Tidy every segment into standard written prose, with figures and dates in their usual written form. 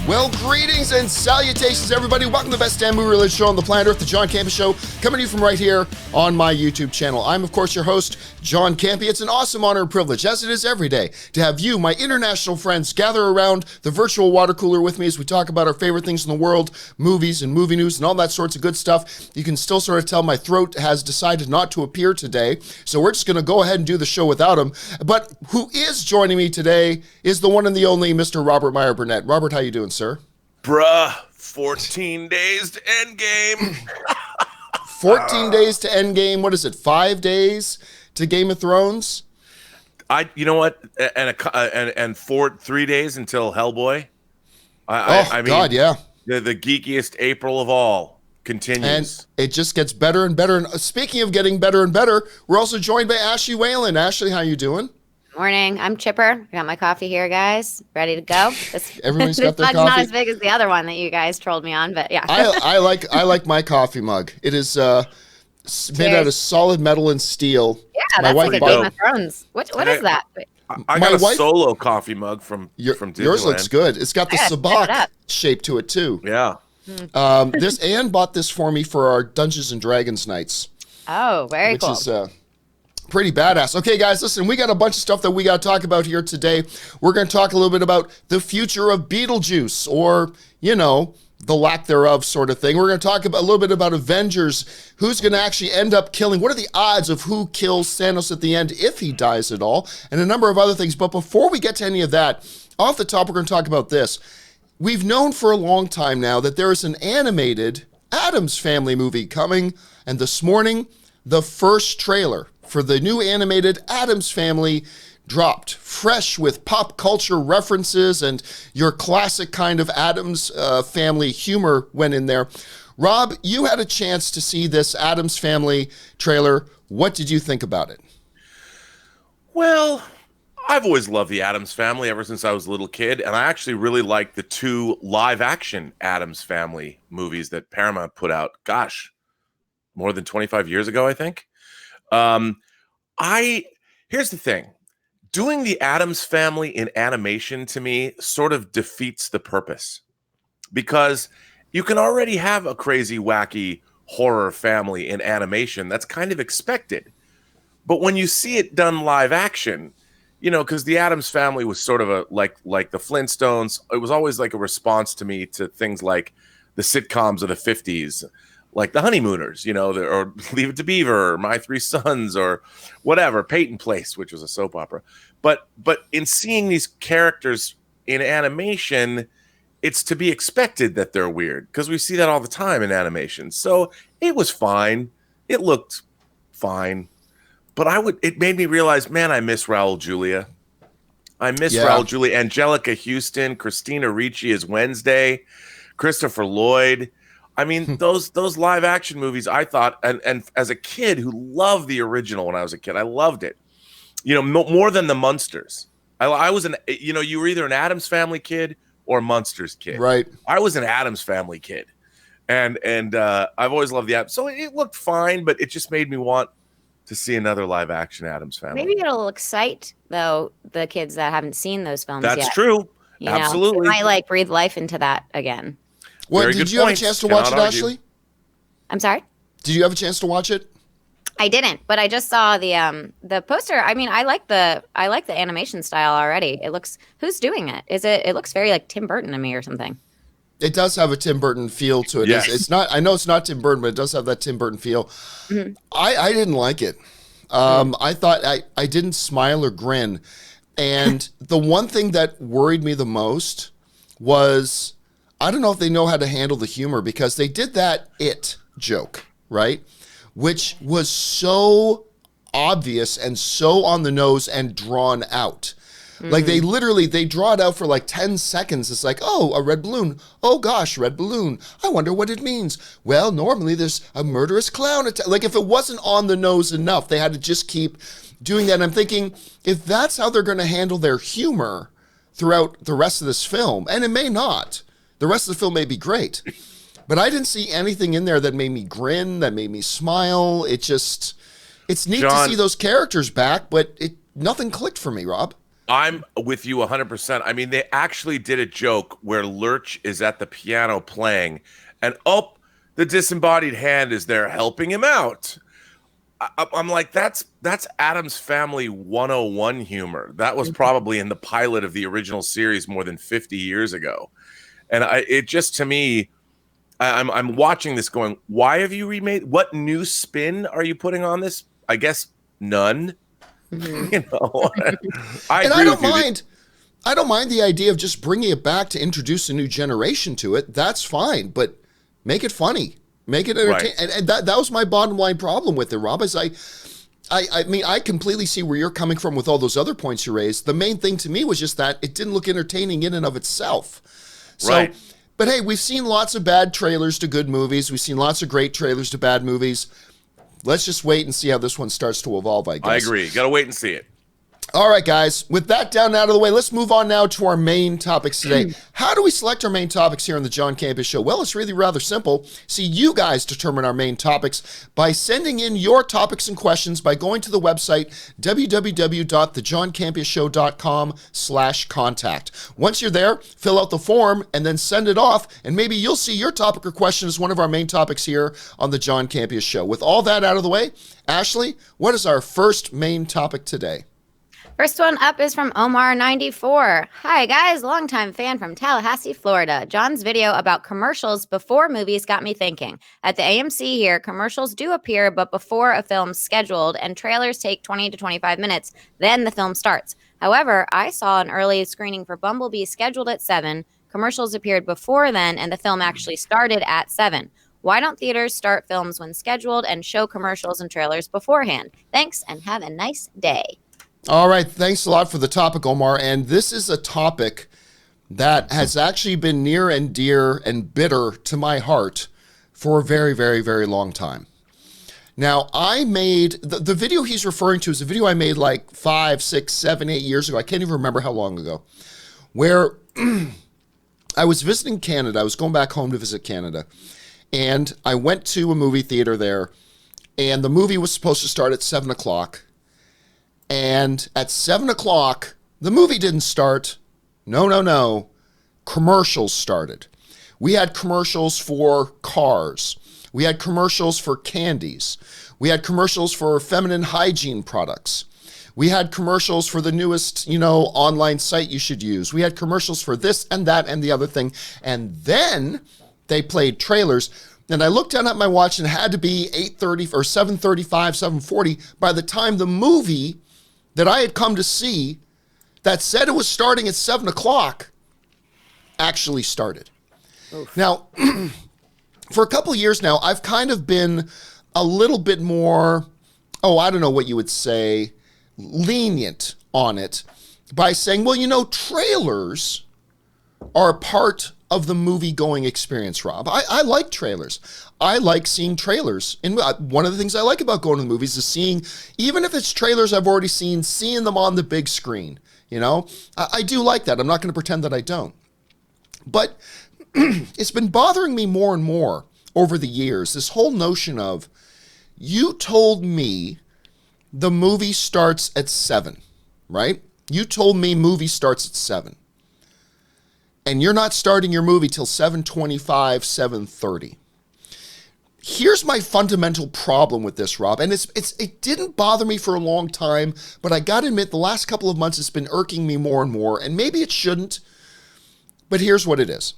Well, greetings and salutations, everybody. Welcome to the best damn movie-related show on the planet Earth, the John Campea Show, coming to you from right here on my YouTube channel. I'm, of course, your host, John Campea. It's an awesome honor and privilege, as it is every day, to have you, my international friends, gather around the virtual water cooler with me as we talk about our favorite things in the world, movies and movie news and all that sorts of good stuff. You can still sort of tell my throat has decided not to appear today, so we're just going to go ahead and do the show without him. But who is joining me today is the one and the only Mr. Robert Meyer Burnett. Robert, how you doing, sir? Bruh, 14 days to Endgame. 14 days to Endgame. What is it, 5 days to Game of Thrones? You know what? And 3 days until Hellboy. I mean, God, yeah. The geekiest April of all continues. And it just gets better and better. And speaking of getting better and better, we're also joined by Ashley Whalen. Ashley, how you doing? Morning. I'm chipper. I got my coffee here, guys. Ready to go. Everybody's got their mug's coffee. Not as big as the other one that you guys trolled me on, but yeah. I like my coffee mug. It is made out of solid metal and steel. Yeah, that's like a Game of Thrones. What is that? I got a solo coffee mug from Disneyland. Yours looks good. It's got the sabacc shape to it too. Yeah. Anne bought this for me for our Dungeons and Dragons nights. Oh, very cool. Which is pretty badass. Okay, guys, listen, we got a bunch of stuff that we got to talk about here today. We're going to talk a little bit about the future of Beetlejuice, or, you know, the lack thereof sort of thing. We're going to talk about a little bit about Avengers, who's going to actually end up killing, what are the odds of who kills Thanos at the end if he dies at all, and a number of other things. But before we get to any of that, off the top, we're going to talk about this. We've known for a long time now that there is an animated Addams Family movie coming, and this morning, the first trailer for the new animated Addams Family dropped, fresh with pop culture references and your classic kind of Addams Family humor went in there. Rob, you had a chance to see this Addams Family trailer. What did you think about it? Well, I've always loved the Addams Family ever since I was a little kid, and I actually really like the two live-action Addams Family movies that Paramount put out, gosh, more than 25 years ago, I think. Here's the thing. Doing the Addams Family in animation to me sort of defeats the purpose, because you can already have a crazy, wacky horror family in animation. That's kind of expected. But when you see it done live action, you know, because the Addams Family was sort of like the Flintstones. It was always like a response to me to things like the sitcoms of the 50s. Like the Honeymooners, you know, or Leave It to Beaver, or My Three Sons, or whatever, Peyton Place, which was a soap opera. But in seeing these characters in animation, it's to be expected that they're weird, because we see that all the time in animation. So it was fine. It looked fine. But it made me realize, man, I miss Raul Julia. I miss Raul Julia. Angelica Houston, Christina Ricci as Wednesday, Christopher Lloyd. I mean, those live action movies, I thought, and as a kid who loved the original when I was a kid, I loved it. You know, more than the Munsters. I was you were either an Addams Family kid or a Munsters kid. Right. I was an Addams Family kid, and I've always loved the Addams. So it looked fine, but it just made me want to see another live action Addams Family. Maybe it'll excite though the kids that haven't seen those films yet. That's true. You Absolutely. Know, it might breathe life into that again. Well, did you have a chance to watch it, Ashley? I'm sorry? Did you have a chance to watch it? I didn't, but I just saw the poster. I mean, I like the animation style already. Who's doing it? It looks very like Tim Burton to me or something. It does have a Tim Burton feel to it. Yes. It's not. I know it's not Tim Burton, but it does have that Tim Burton feel. Mm-hmm. I didn't like it. I thought I didn't smile or grin, and the one thing that worried me the most was, I don't know if they know how to handle the humor, because they did that "it" joke, right? Which was so obvious and so on the nose and drawn out. Mm-hmm. Like they draw it out for like 10 seconds. It's like, oh, a red balloon. Oh gosh, red balloon. I wonder what it means. Well, normally there's a murderous clown attack. Like if it wasn't on the nose enough, they had to just keep doing that. And I'm thinking, if that's how they're going to handle their humor throughout the rest of this film, and it may not, the rest of the film may be great, but I didn't see anything in there that made me grin, that made me smile. It's neat to see those characters back, but nothing clicked for me, Rob. I'm with you 100%. I mean, they actually did a joke where Lurch is at the piano playing, and the disembodied hand is there helping him out. I'm like, that's Addams Family 101 humor. That was probably in the pilot of the original series more than 50 years ago. And it just, to me, I'm watching this going, why have you remade? What new spin are you putting on this? I guess none. You know, I don't mind. I don't mind the idea of just bringing it back to introduce a new generation to it. That's fine, but make it funny, make it entertaining. Right. And that was my bottom line problem with it, Rob. Is I mean, I completely see where you're coming from with all those other points you raised. The main thing to me was just that it didn't look entertaining in and of itself. So, right. But hey, we've seen lots of bad trailers to good movies. We've seen lots of great trailers to bad movies. Let's just wait and see how this one starts to evolve, I guess. I agree. Got to wait and see it. All right, guys. With that down out of the way, let's move on now to our main topics today. How do we select our main topics here on the John Campea Show? Well, it's really rather simple. See, you guys determine our main topics by sending in your topics and questions by going to the website www.thejohncampeashow.com/contact. Once you're there, fill out the form and then send it off, and maybe you'll see your topic or question as one of our main topics here on the John Campea Show. With all that out of the way, Ashley, what is our first main topic today? First one up is from Omar94. Hi, guys. Longtime fan from Tallahassee, Florida. John's video about commercials before movies got me thinking. At the AMC here, commercials do appear, but before a film's scheduled, and trailers take 20 to 25 minutes. Then the film starts. However, I saw an early screening for Bumblebee scheduled at 7. Commercials appeared before then, and the film actually started at 7. Why don't theaters start films when scheduled and show commercials and trailers beforehand? Thanks, and have a nice day. All right. Thanks a lot for the topic, Omar. And this is a topic that has actually been near and dear and bitter to my heart for a very, very, very long time. Now, I made the video he's referring to is a video I made like 5, 6, 7, 8 years ago. I can't even remember how long ago, where I was visiting Canada. I was going back home to visit Canada. And I went to a movie theater there. And the movie was supposed to start at 7 o'clock. And at 7 o'clock, the movie didn't start. No. Commercials started. We had commercials for cars. We had commercials for candies. We had commercials for feminine hygiene products. We had commercials for the newest, online site you should use. We had commercials for this and that and the other thing. And then they played trailers. And I looked down at my watch and it had to be 8:30 or 7:35, 7:40 by the time the movie that I had come to see that said it was starting at 7 o'clock actually started. Oof. Now, for a couple of years now, I've kind of been a little bit more, I don't know what you would say, lenient on it by saying, well, trailers are part of the movie-going experience, Rob. I like trailers. I like seeing trailers. And one of the things I like about going to the movies is seeing, even if it's trailers I've already seen, seeing them on the big screen. I do like that. I'm not going to pretend that I don't. But it's been bothering me more and more over the years, this whole notion of, you told me the movie starts at 7, right? You told me movie starts at 7. And you're not starting your movie till 7:25, 7:30. Here's my fundamental problem with this, Rob, and it didn't bother me for a long time, but I got to admit the last couple of months it's been irking me more and more, and maybe it shouldn't, but here's what it is.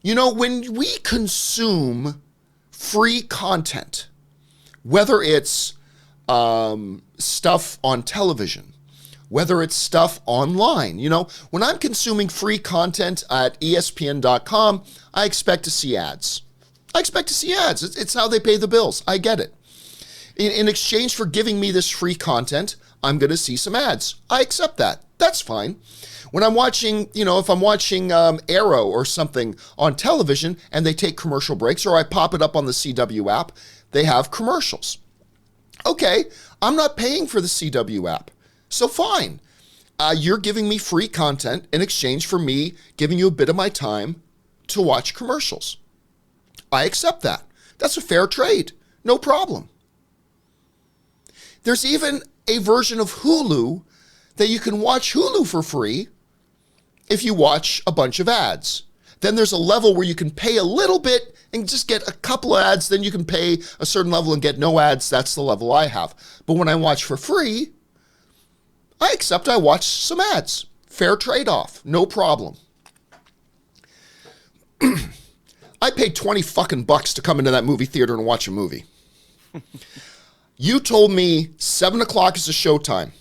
When we consume free content, whether it's stuff on television, whether it's stuff online. When I'm consuming free content at ESPN.com, I expect to see ads. It's how they pay the bills. I get it. In exchange for giving me this free content, I'm going to see some ads. I accept that. That's fine. When I'm watching, if I'm watching Arrow or something on television and they take commercial breaks, or I pop it up on the CW app, they have commercials. Okay, I'm not paying for the CW app. So fine, you're giving me free content in exchange for me giving you a bit of my time to watch commercials. I accept that. That's a fair trade. No problem. There's even a version of Hulu that you can watch Hulu for free if you watch a bunch of ads. Then there's a level where you can pay a little bit and just get a couple of ads. Then you can pay a certain level and get no ads. That's the level I have. But when I watch for free, I watch some ads. Fair trade-off. No problem. I paid 20 fucking bucks to come into that movie theater and watch a movie. You told me 7 o'clock is the showtime.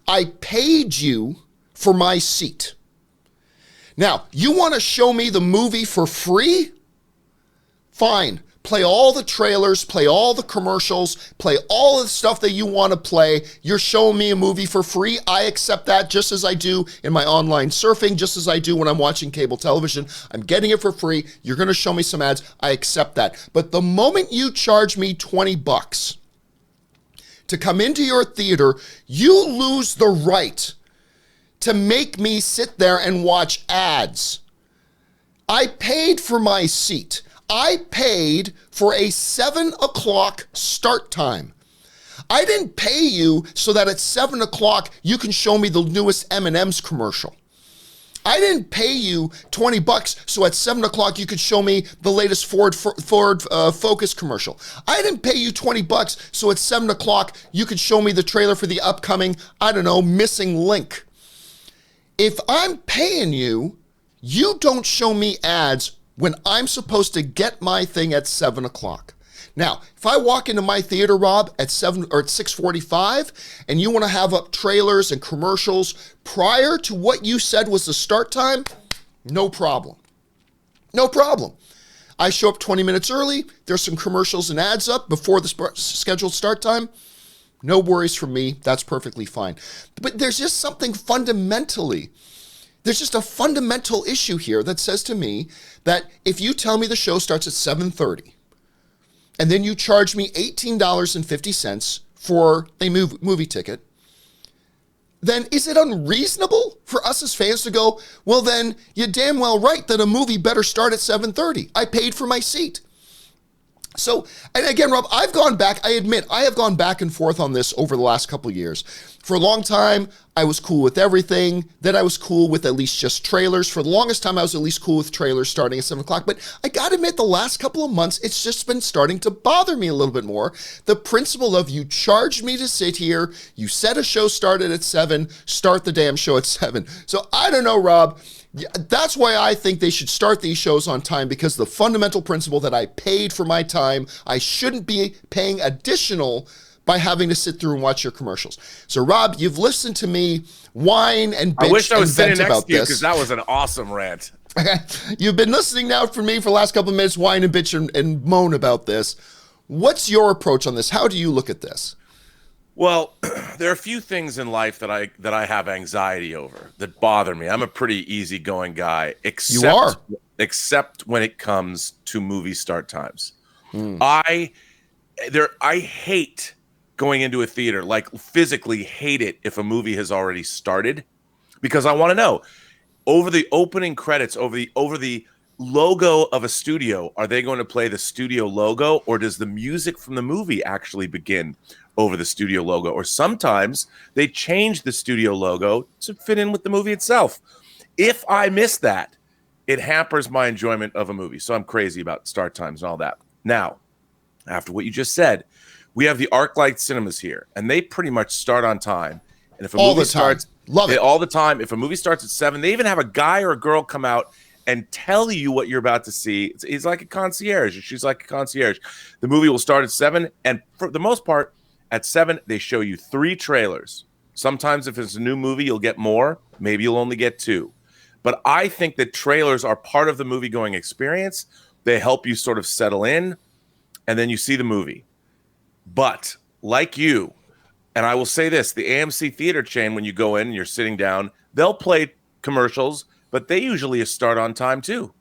I paid you for my seat. Now, you want to show me the movie for free? Fine. Play all the trailers, play all the commercials, play all the stuff that you want to play. You're showing me a movie for free. I accept that just as I do in my online surfing, just as I do when I'm watching cable television. I'm getting it for free. You're going to show me some ads. I accept that. But the moment you charge me 20 bucks to come into your theater, you lose the right to make me sit there and watch ads. I paid for my seat. I paid for a 7 o'clock start time. I didn't pay you so that at 7 o'clock you can show me the newest M&M's commercial. I didn't pay you 20 bucks so at 7 o'clock you could show me the latest Ford Focus commercial. I didn't pay you 20 bucks so at 7 o'clock you could show me the trailer for the upcoming, Missing Link. If I'm paying you, you don't show me ads when I'm supposed to get my thing at 7 o'clock. Now, if I walk into my theater, Rob, at 7 or at 6:45, and you want to have up trailers and commercials prior to what you said was the start time, no problem. No problem. I show up 20 minutes early. There's some commercials and ads up before the scheduled start time. No worries for me. That's perfectly fine. But there's just something fundamentally, there's just a fundamental issue here that says to me that if you tell me the show starts at 7:30 and then you charge me $18.50 for a movie ticket, then is it unreasonable for us as fans to go, well, then you're damn well right that a movie better start at 7:30. I paid for my seat. So, and again, Rob, I've gone back, I admit, I have gone back and forth on this over the last couple of years. For a long time, I was cool with everything. Then I was cool with at least just trailers. For the longest time, I was at least cool with trailers starting at 7 o'clock. But I got to admit, the last couple of months, it's just been starting to bother me a little bit more. The principle of you charged me to sit here, you said a show started at 7, start the damn show at 7. So I don't know, Rob. That's why I think they should start these shows on time, because the fundamental principle that I paid for my time, I shouldn't be paying additional by having to sit through and watch your commercials. So, Rob, you've listened to me whine and bitch. I wish I was sitting next to you, this because that was an awesome rant. You've been listening now for me for the last couple of minutes, whine and bitch and moan about this. What's your approach on this? How do you look at this? Well, there are a few things in life that I have anxiety over that bother me. I'm a pretty easygoing guy, except when it comes to movie start times. I hate going into a theater, like physically hate it if a movie has already started, because I want to know over the opening credits, over the logo of a studio, are they going to play the studio logo, or does the music from the movie actually begin over the studio logo? Or sometimes they change the studio logo to fit in with the movie itself. If I miss that, it hampers my enjoyment of a movie. So I'm crazy about start times and all that. Now, after what you just said, we have the ArcLight cinemas here, and they pretty much start on time. And if a movie starts, love it all the time. If a movie starts at 7, they even have a guy or a girl come out and tell you what you're about to see. He's like a concierge, or she's like a concierge. The movie will start at 7, and for the most part, at 7, they show you 3 trailers. Sometimes if it's a new movie, you'll get more. Maybe you'll only get 2. But I think that trailers are part of the movie-going experience. They help you sort of settle in, and then you see the movie. But like you, and I will say this, the AMC theater chain, when you go in and you're sitting down, they'll play commercials, but they usually start on time too.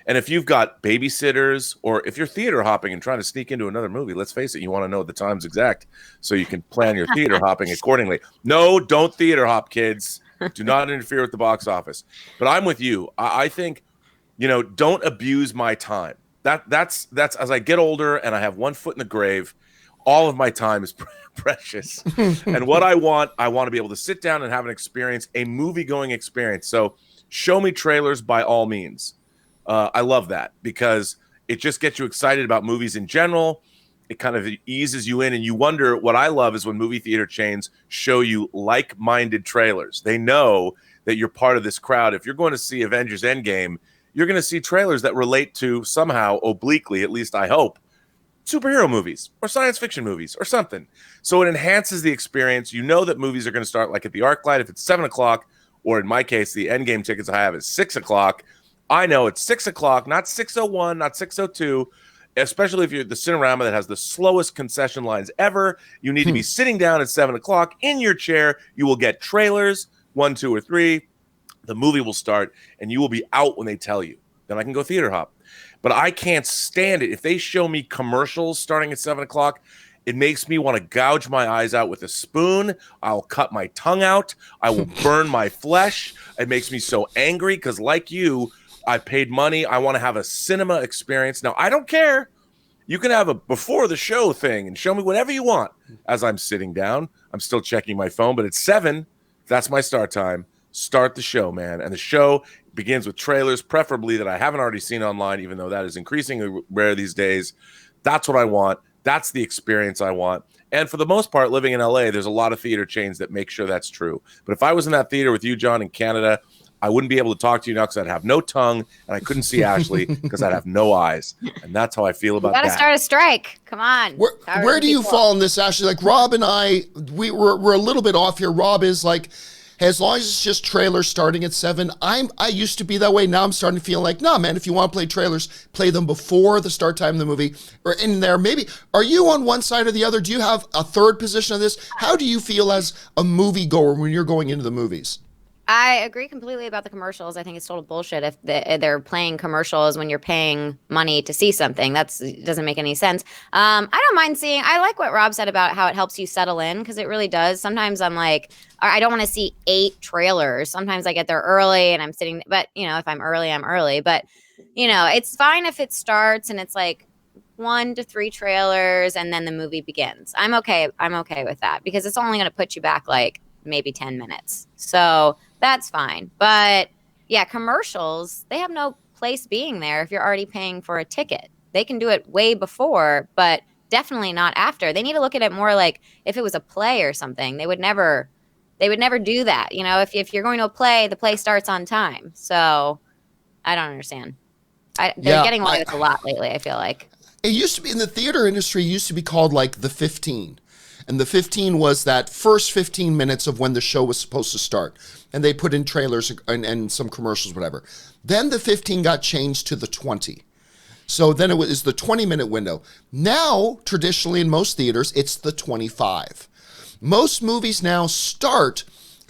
And if you've got babysitters, or if you're theater hopping and trying to sneak into another movie, let's face it, you want to know the times exact so you can plan your theater hopping accordingly. No, don't theater hop, kids. Do not interfere with the box office. But I'm with you. I think, don't abuse my time. That's as I get older and I have one foot in the grave, all of my time is precious. And what I want to be able to sit down and have an experience, a movie-going experience. So show me trailers by all means. I love that because it just gets you excited about movies in general. It kind of eases you in, and you wonder. What I love is when movie theater chains show you like-minded trailers. They know that you're part of this crowd. If you're going to see Avengers Endgame, you're going to see trailers that relate to somehow, obliquely, at least I hope, superhero movies or science fiction movies or something. So it enhances the experience. You know that movies are going to start like at the ArcLight if it's 7 o'clock, or in my case, the Endgame tickets I have is 6 o'clock. I know it's 6 o'clock, not 6:01, not 6:02, especially if you're at the Cinerama that has the slowest concession lines ever. You need to be sitting down at 7 o'clock in your chair. You will get trailers, 1, 2, or 3. The movie will start, and you will be out when they tell you. Then I can go theater hop. But I can't stand it. If they show me commercials starting at 7 o'clock, it makes me want to gouge my eyes out with a spoon. I'll cut my tongue out. I will burn my flesh. It makes me so angry because, like you, I paid money. I want to have a cinema experience. Now, I don't care. You can have a before the show thing and show me whatever you want as I'm sitting down. I'm still checking my phone, but it's 7. That's my start time. Start the show, man. And the show begins with trailers, preferably that I haven't already seen online, even though that is increasingly rare these days. That's what I want. That's the experience I want. And for the most part, living in LA, there's a lot of theater chains that make sure that's true. But if I was in that theater with you, John, in Canada, I wouldn't be able to talk to you now because I'd have no tongue, and I couldn't see Ashley because I'd have no eyes. And that's how I feel about that. You gotta start a strike. Come on. Where do you fall in this, Ashley? Like Rob and I, we're a little bit off here. Rob is like, as long as it's just trailers starting at 7, I used to be that way. Now I'm starting to feel like, no, man, if you want to play trailers, play them before the start time of the movie or in there. Maybe, are you on one side or the other? Do you have a third position of this? How do you feel as a movie goer when you're going into the movies? I agree completely about the commercials. I think it's total bullshit if they're playing commercials when you're paying money to see something. That doesn't make any sense. I don't mind seeing. I like what Rob said about how it helps you settle in, because it really does. Sometimes I'm like, I don't want to see 8 trailers. Sometimes I get there early and I'm sitting. But if I'm early, I'm early. But it's fine if it starts and it's like 1 to 3 trailers and then the movie begins. I'm okay with that because it's only going to put you back like maybe 10 minutes. So that's fine. But yeah, commercials, they have no place being there if you're already paying for a ticket. They can do it way before, but definitely not after. They need to look at it more like if it was a play or something. They would never do that. If you're going to a play, the play starts on time. So I don't understand. They're getting away with a lot lately, I feel like. It used to be in the theater industry, it used to be called like the 15. And the 15 was that first 15 minutes of when the show was supposed to start. And they put in trailers and some commercials, whatever. Then the 15 got changed to the 20. So then it was the 20-minute window. Now, traditionally in most theaters, it's the 25. Most movies now start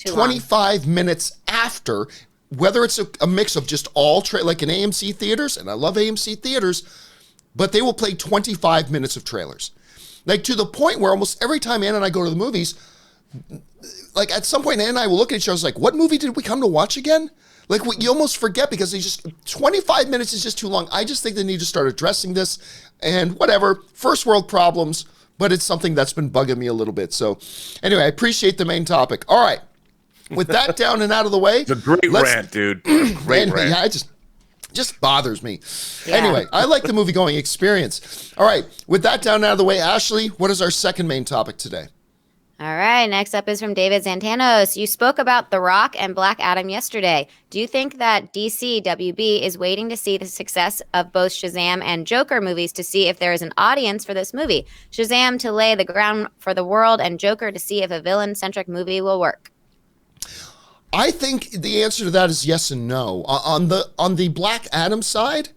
25 minutes after, whether it's a mix of just all, like in AMC theaters, and I love AMC theaters, but they will play 25 minutes of trailers. Like to the point where almost every time Ann and I go to the movies, like at some point Ann and I will look at each other like, what movie did we come to watch again? Like you almost forget because 25 minutes is just too long. I just think they need to start addressing this and whatever, first world problems, but it's something that's been bugging me a little bit. So anyway, I appreciate the main topic. All right. With that down and out of the way. It's a great rant, dude. Great rant. Yeah, just bothers me. Yeah. Anyway, I like the movie going experience. All right, with that down and out of the way, Ashley, what is our second main topic today? All right, next up is from David Zantanos. You spoke about The Rock and Black Adam yesterday. Do you think that DC WB is waiting to see the success of both Shazam and Joker movies to see if there is an audience for this movie? Shazam to lay the ground for the world and Joker to see if a villain-centric movie will work. I think the answer to that is yes and no. On the Black Adam side,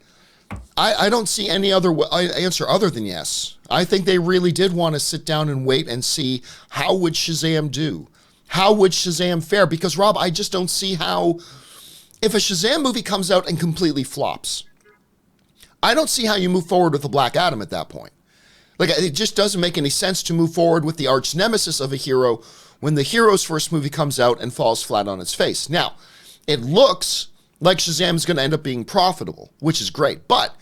I don't see any other answer other than yes. I think they really did want to sit down and wait and see how would Shazam do? How would Shazam fare? Because, Rob, I just don't see how, if a Shazam movie comes out and completely flops, I don't see how you move forward with the Black Adam at that point. Like, it just doesn't make any sense to move forward with the arch nemesis of a hero when the hero's first movie comes out and falls flat on its face. Now, it looks like Shazam is going to end up being profitable, which is great. But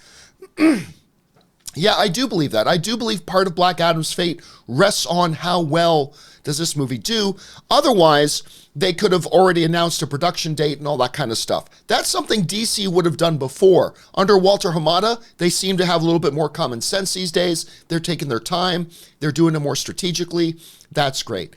Yeah, I do believe that. I do believe part of Black Adam's fate rests on how well does this movie do. Otherwise, they could have already announced a production date and all that kind of stuff. That's something DC would have done before. Under Walter Hamada, they seem to have a little bit more common sense these days. They're taking their time. They're doing it more strategically. That's great.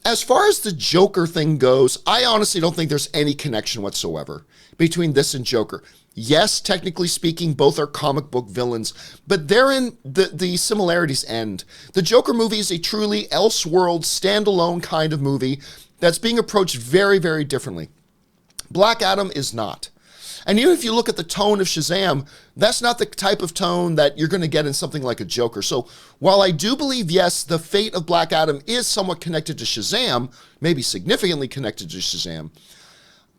As far as the Joker thing goes, I honestly don't think there's any connection whatsoever between this and Joker. Yes, technically speaking, both are comic book villains, but therein the similarities end. The Joker movie is a truly Elseworld, standalone kind of movie that's being approached very, very differently. Black Adam is not. And even if you look at the tone of Shazam, that's not the type of tone that you're going to get in something like a Joker. So while I do believe, yes, the fate of Black Adam is somewhat connected to Shazam, maybe significantly connected to Shazam,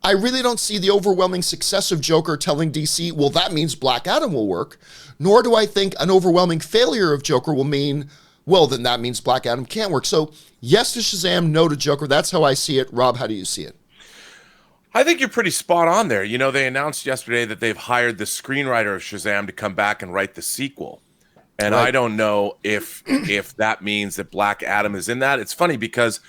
I really don't see the overwhelming success of Joker telling DC, well, that means Black Adam will work. Nor do I think an overwhelming failure of Joker will mean, well, then that means Black Adam can't work. So yes to Shazam, no to Joker. That's how I see it. Rob, how do you see it? I think you're pretty spot on there. You know, they announced yesterday that they've hired the screenwriter of Shazam to come back and write the sequel. And right. I don't know if that means that Black Adam is in that. It's funny because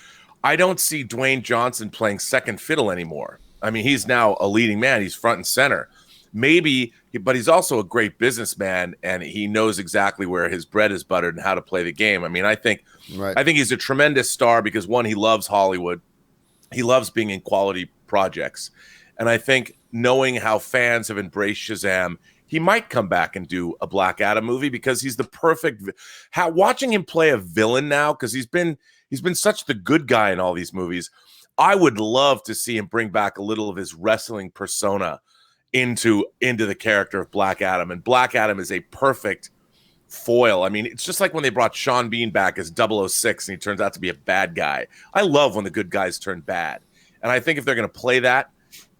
I don't see Dwayne Johnson playing second fiddle anymore. I mean, he's now a leading man. He's front and center. Maybe, but he's also a great businessman, and he knows exactly where his bread is buttered and how to play the game. I mean, I think he's a tremendous star because, one, he loves Hollywood. He loves being in quality projects. And I think knowing how fans have embraced Shazam, he might come back and do a Black Adam movie because he's the perfect watching him play a villain now, because he's been such the good guy in all these movies. I would love to see him bring back a little of his wrestling persona into the character of Black Adam. And Black Adam is a perfect foil. I mean, it's just like when they brought Sean Bean back as 006 and he turns out to be a bad guy. I love when the good guys turn bad. And I think if they're going to play that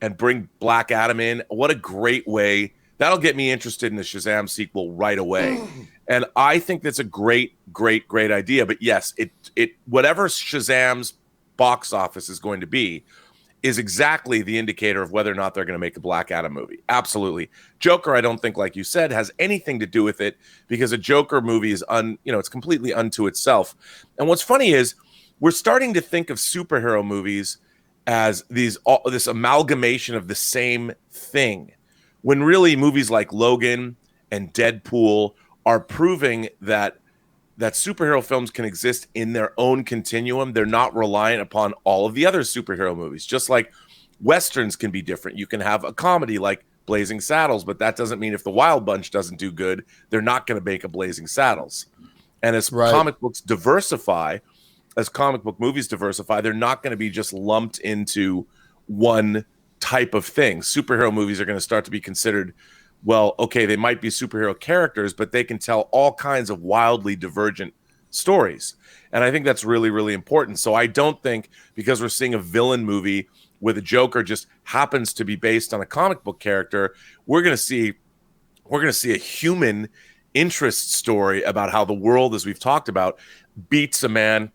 and bring Black Adam in, what a great way. That'll get me interested in the Shazam sequel right away. And I think that's a great, great, great idea. But yes, it whatever Shazam's box office is going to be is exactly the indicator of whether or not they're going to make a Black Adam movie. Absolutely. Joker, I don't think, like you said, has anything to do with it, because a Joker movie is it's completely unto itself. And what's funny is we're starting to think of superhero movies as this amalgamation of the same thing, when really movies like Logan and Deadpool are proving that superhero films can exist in their own continuum. They're not reliant upon all of the other superhero movies. Just like Westerns can be different. You can have a comedy like Blazing Saddles, but that doesn't mean if the Wild Bunch doesn't do good, they're not going to make a Blazing Saddles. And as comic books diversify, as comic book movies diversify, they're not going to be just lumped into one type of thing. Superhero movies are going to start to be considered, well, okay, they might be superhero characters, but they can tell all kinds of wildly divergent stories. And I think that's really, really important. So I don't think because we're seeing a villain movie with a Joker just happens to be based on a comic book character, we're going to see a human interest story about how the world, as we've talked about, beats a man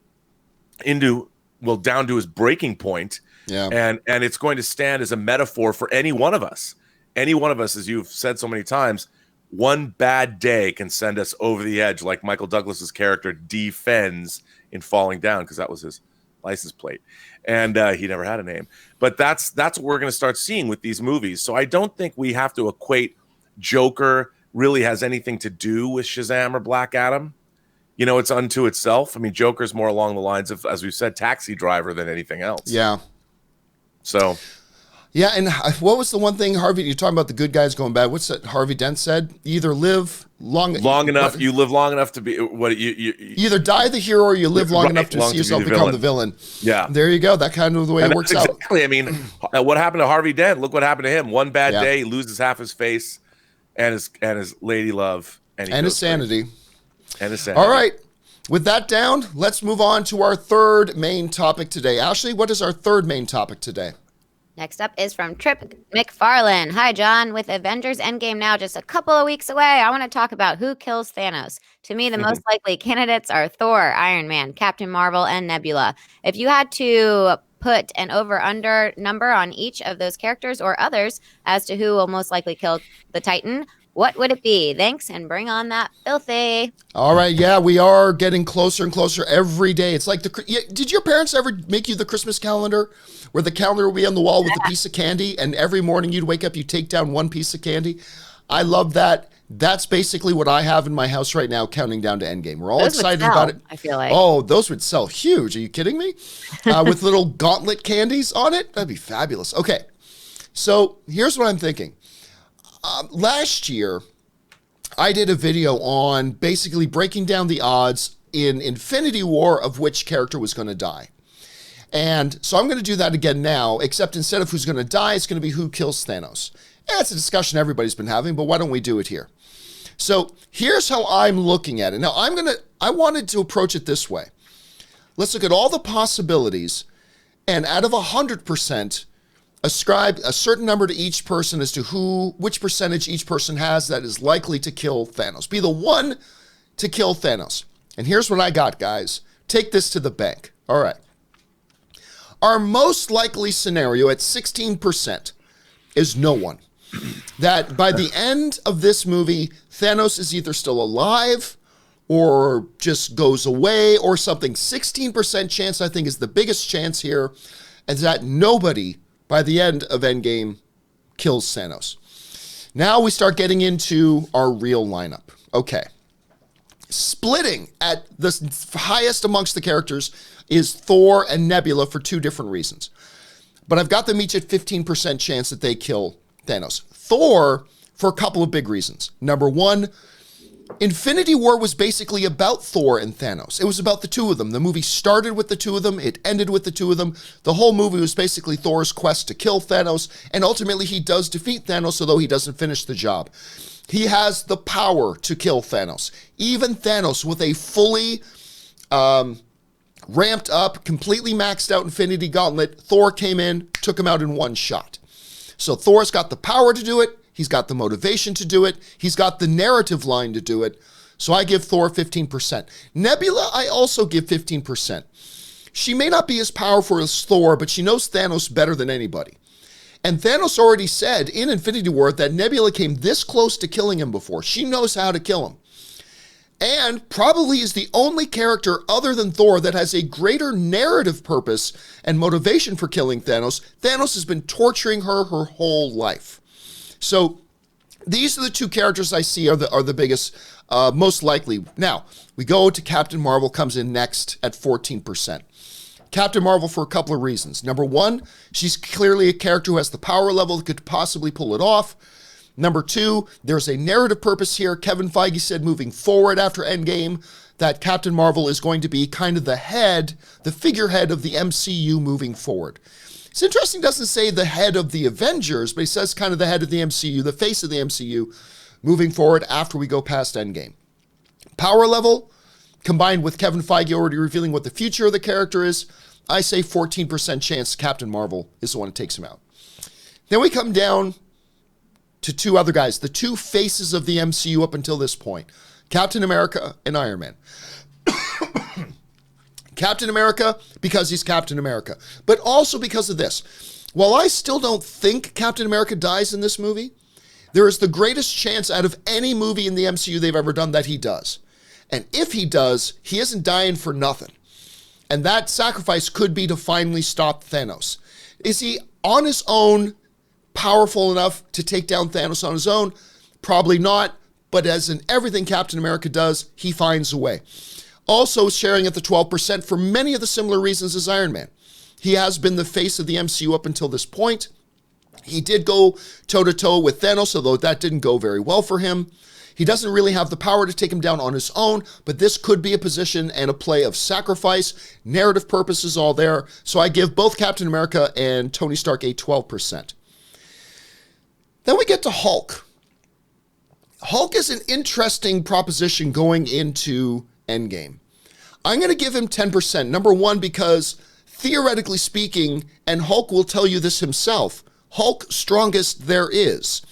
down to his breaking point. Yeah. And it's going to stand as a metaphor for any one of us. Any one of us, as you've said so many times, one bad day can send us over the edge, like Michael Douglas's character defends in Falling Down, because that was his license plate. And he never had a name. But that's what we're going to start seeing with these movies. So I don't think we have to equate Joker really has anything to do with Shazam or Black Adam. You know, it's unto itself. I mean, Joker's more along the lines of, as we've said, Taxi Driver than anything else. Yeah. So... yeah, and what was the one thing, Harvey, you're talking about the good guys going bad. What's that Harvey Dent said? You either live long enough, you live long enough to be what you either die the hero or you live long enough to see yourself become the villain. Yeah. There you go. That kind of the way it works out. Exactly. I mean, what happened to Harvey Dent? Look what happened to him. One bad day, he loses half his face and his lady love and his sanity. And his sanity. All right. With that down, let's move on to our third main topic today. Ashley, what is our third main topic today? Next up is from Trip McFarlane. Hi, John. With Avengers Endgame now just a couple of weeks away, I want to talk about who kills Thanos. To me, the most likely candidates are Thor, Iron Man, Captain Marvel, and Nebula. If you had to put an over-under number on each of those characters or others as to who will most likely kill the Titan, What would it be? Thanks, and bring on that filthy. All right, yeah, we are getting closer and closer every day. It's like did your parents ever make you the Christmas calendar where the calendar would be on the wall with a piece of candy, and every morning you'd wake up, you take down one piece of candy? I love that. That's basically what I have in my house right now, counting down to Endgame. We're all Those excited would sell, about it. I feel like. Oh, those would sell huge. Are you kidding me? With little gauntlet candies on it? That'd be fabulous. Okay, so here's what I'm thinking. Last year, I did a video on basically breaking down the odds in Infinity War of which character was going to die. And so I'm going to do that again now, except instead of who's going to die, it's going to be who kills Thanos. It's a discussion everybody's been having, but why don't we do it here? So here's how I'm looking at it. Now, I wanted to approach it this way. Let's look at all the possibilities, and out of 100%, ascribe a certain number to each person as to which percentage each person has that is likely to kill Thanos. Be the one to kill Thanos. And here's what I got, guys. Take this to the bank. All right. Our most likely scenario at 16% is no one. That by the end of this movie, Thanos is either still alive or just goes away or something. 16% chance, I think, is the biggest chance here, and that nobody by the end of Endgame kills Thanos. Now we start getting into our real lineup. Okay. Splitting at the highest amongst the characters is Thor and Nebula for two different reasons. But I've got them each at 15% chance that they kill Thanos. Thor for a couple of big reasons. Number one, Infinity War was basically about Thor and Thanos. It was about the two of them. The movie started with the two of them. It ended with the two of them. The whole movie was basically Thor's quest to kill Thanos, and ultimately he does defeat Thanos, although he doesn't finish the job. He has the power to kill Thanos. Even Thanos, with a fully ramped up, completely maxed out Infinity Gauntlet, Thor came in, took him out in one shot. So Thor's got the power to do it. He's got the motivation to do it. He's got the narrative line to do it. So I give Thor 15%. Nebula, I also give 15%. She may not be as powerful as Thor, but she knows Thanos better than anybody. And Thanos already said in Infinity War that Nebula came this close to killing him before. She knows how to kill him. And probably is the only character other than Thor that has a greater narrative purpose and motivation for killing Thanos. Thanos has been torturing her whole life. So these are the two characters I see are the biggest, most likely. Now, we go to Captain Marvel, comes in next at 14%. Captain Marvel for a couple of reasons. Number one, she's clearly a character who has the power level that could possibly pull it off. Number two, there's a narrative purpose here. Kevin Feige said moving forward after Endgame that Captain Marvel is going to be kind of the figurehead of the MCU moving forward. It's interesting, doesn't say the head of the Avengers, but he says kind of the head of the MCU, the face of the MCU moving forward after we go past Endgame. Power level, combined with Kevin Feige already revealing what the future of the character is, I say 14% chance Captain Marvel is the one that takes him out. Then we come down to two other guys, the two faces of the MCU up until this point, Captain America and Iron Man. Captain America, because he's Captain America, but also because of this. While I still don't think Captain America dies in this movie, there is the greatest chance out of any movie in the MCU they've ever done that he does. And if he does, he isn't dying for nothing. And that sacrifice could be to finally stop Thanos. Is he on his own powerful enough to take down Thanos on his own? Probably not, but as in everything Captain America does, he finds a way. Also sharing at the 12% for many of the similar reasons as Iron Man. He has been the face of the MCU up until this point. He did go toe-to-toe with Thanos, although that didn't go very well for him. He doesn't really have the power to take him down on his own, but this could be a position and a play of sacrifice. Narrative purpose is all there. So I give both Captain America and Tony Stark a 12%. Then we get to Hulk. Hulk is an interesting proposition going into Endgame. I'm going to give him 10%. Number one, because theoretically speaking, and Hulk will tell you this himself, Hulk strongest there is.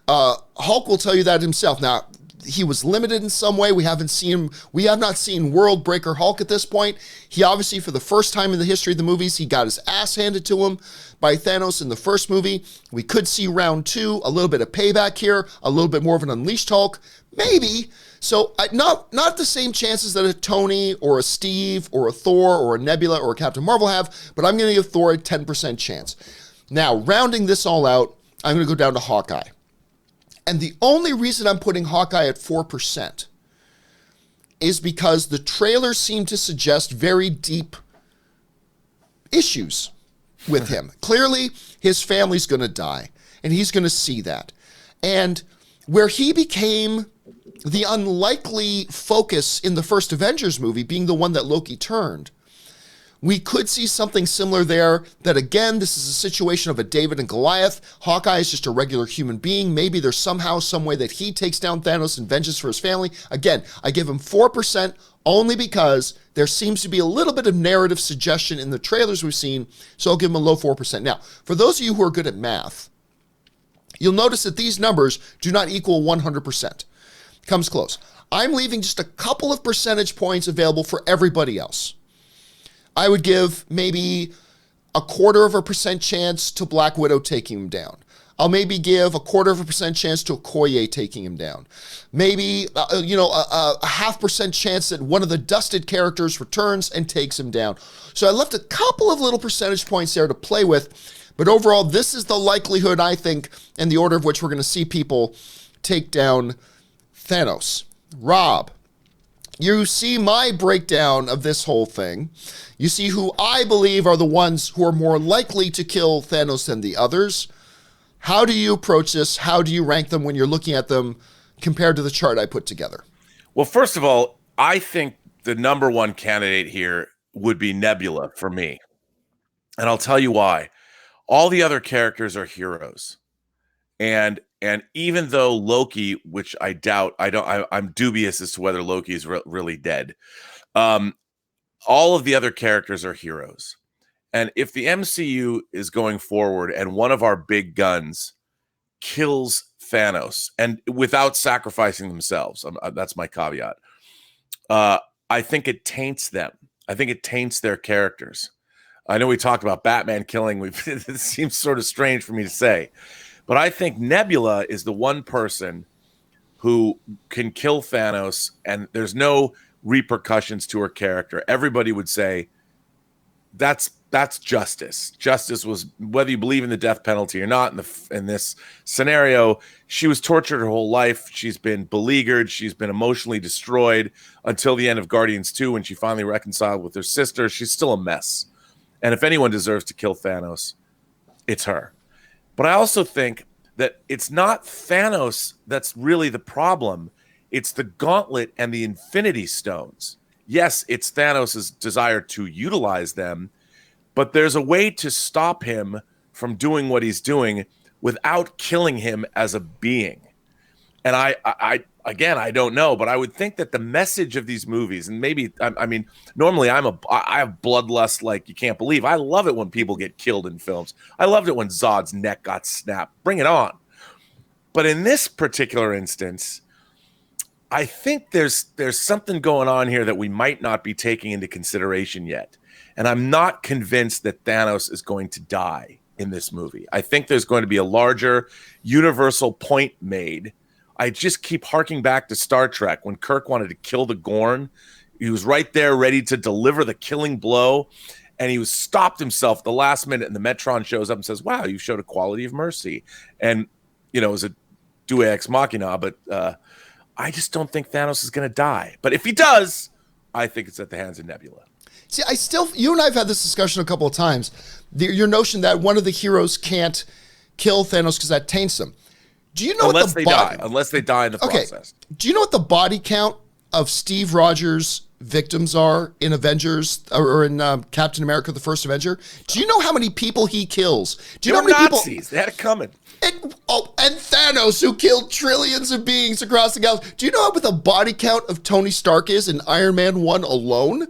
Hulk will tell you that himself. Now, he was limited in some way. We have not seen World Breaker Hulk at this point. He obviously, for the first time in the history of the movies, he got his ass handed to him by Thanos in the first movie. We could see round 2, a little bit of payback here, a little bit more of an Unleashed Hulk, maybe. So not the same chances that a Tony or a Steve or a Thor or a Nebula or a Captain Marvel have, but I'm going to give Thor a 10% chance. Now, rounding this all out, I'm going to go down to Hawkeye. And the only reason I'm putting Hawkeye at 4% is because the trailers seem to suggest very deep issues with him. Clearly, his family's going to die, and he's going to see that. And where he became the unlikely focus in the first Avengers movie, being the one that Loki turned, we could see something similar there, that again, this is a situation of a David and Goliath. Hawkeye is just a regular human being. Maybe there's somehow, some way that he takes down Thanos and vengeance for his family. Again, I give him 4% only because there seems to be a little bit of narrative suggestion in the trailers we've seen, so I'll give him a low 4%. Now, for those of you who are good at math, you'll notice that these numbers do not equal 100%. Comes close. I'm leaving just a couple of percentage points available for everybody else. I would give maybe 0.25% chance to Black Widow taking him down. I'll maybe give 0.25% chance to Okoye taking him down. Maybe, a 0.5% chance that one of the dusted characters returns and takes him down. So I left a couple of little percentage points there to play with. But overall, this is the likelihood, I think, and the order of which we're going to see people take down Thanos. Rob, you see my breakdown of this whole thing. You see who I believe are the ones who are more likely to kill Thanos than the others. How do you approach this? How do you rank them when you're looking at them compared to the chart I put together? Well, first of all, I think the number one candidate here would be Nebula for me. And I'll tell you why. All the other characters are heroes. And even though Loki, which I doubt, I'm dubious as to whether Loki is really dead. All of the other characters are heroes. And if the MCU is going forward and one of our big guns kills Thanos and without sacrificing themselves, that's my caveat. I think it taints them. I think it taints their characters. I know we talked about Batman killing. It seems sort of strange for me to say. But I think Nebula is the one person who can kill Thanos, and there's no repercussions to her character. Everybody would say that's justice. Justice was, whether you believe in the death penalty or not, in this scenario, she was tortured her whole life. She's been beleaguered. She's been emotionally destroyed until the end of Guardians 2 when she finally reconciled with her sister. She's still a mess. And if anyone deserves to kill Thanos, it's her. But I also think that it's not Thanos that's really the problem. It's the gauntlet and the Infinity Stones. Yes, it's Thanos' desire to utilize them, but there's a way to stop him from doing what he's doing without killing him as a being. And I don't know, but I would think that the message of these movies, and maybe, I mean, normally I have bloodlust like you can't believe. I love it when people get killed in films. I loved it when Zod's neck got snapped. Bring it on. But in this particular instance, I think there's something going on here that we might not be taking into consideration yet. And I'm not convinced that Thanos is going to die in this movie. I think there's going to be a larger universal point made. I just keep harking back to Star Trek when Kirk wanted to kill the Gorn. He was right there ready to deliver the killing blow, and he was stopped himself at the last minute, and the Metron shows up and says, wow, you showed a quality of mercy. And, it was a Deus Ex Machina, but I just don't think Thanos is going to die. But if he does, I think it's at the hands of Nebula. See, you and I have had this discussion a couple of times. Your notion that one of the heroes can't kill Thanos because that taints them. Do you know unless they die in the process. Do you know what the body count of Steve Rogers' victims are in Avengers or in Captain America: The First Avenger? Do you know how many people he kills? Do you know how many Nazis. people? They had it coming. And Thanos, who killed trillions of beings across the galaxy. Do you know what the body count of Tony Stark is in Iron Man 1 alone?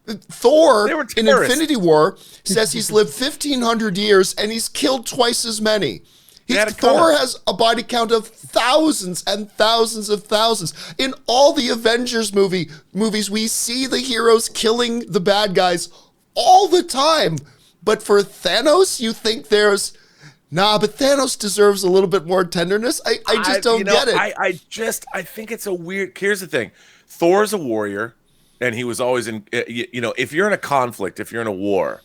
Thor in Infinity War says he's lived 1,500 years and he's killed twice as many. Thor has a body count of thousands and thousands of thousands. In all the Avengers movies, we see the heroes killing the bad guys all the time. But for Thanos, you think there's... Nah, but Thanos deserves a little bit more tenderness. I just don't get it. I think it's a weird... Here's the thing. Thor's a warrior, and he was always in... if you're in a conflict, if you're in a war...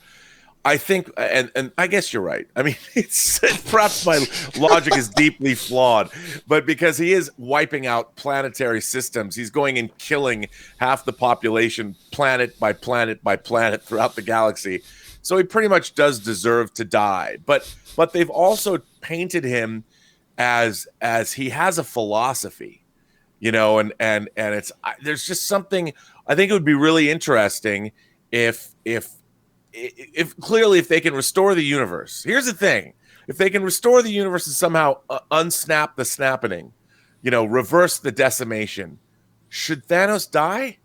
I think, and I guess you're right. I mean, it's perhaps my logic is deeply flawed, but because he is wiping out planetary systems, he's going and killing half the population, planet by planet by planet throughout the galaxy. So he pretty much does deserve to die. But they've also painted him as he has a philosophy, and it's there's just something. I think it would be really interesting if clearly if they can restore the universe. Here's the thing. If they can restore the universe and somehow unsnap the snappening, reverse the decimation, should Thanos die?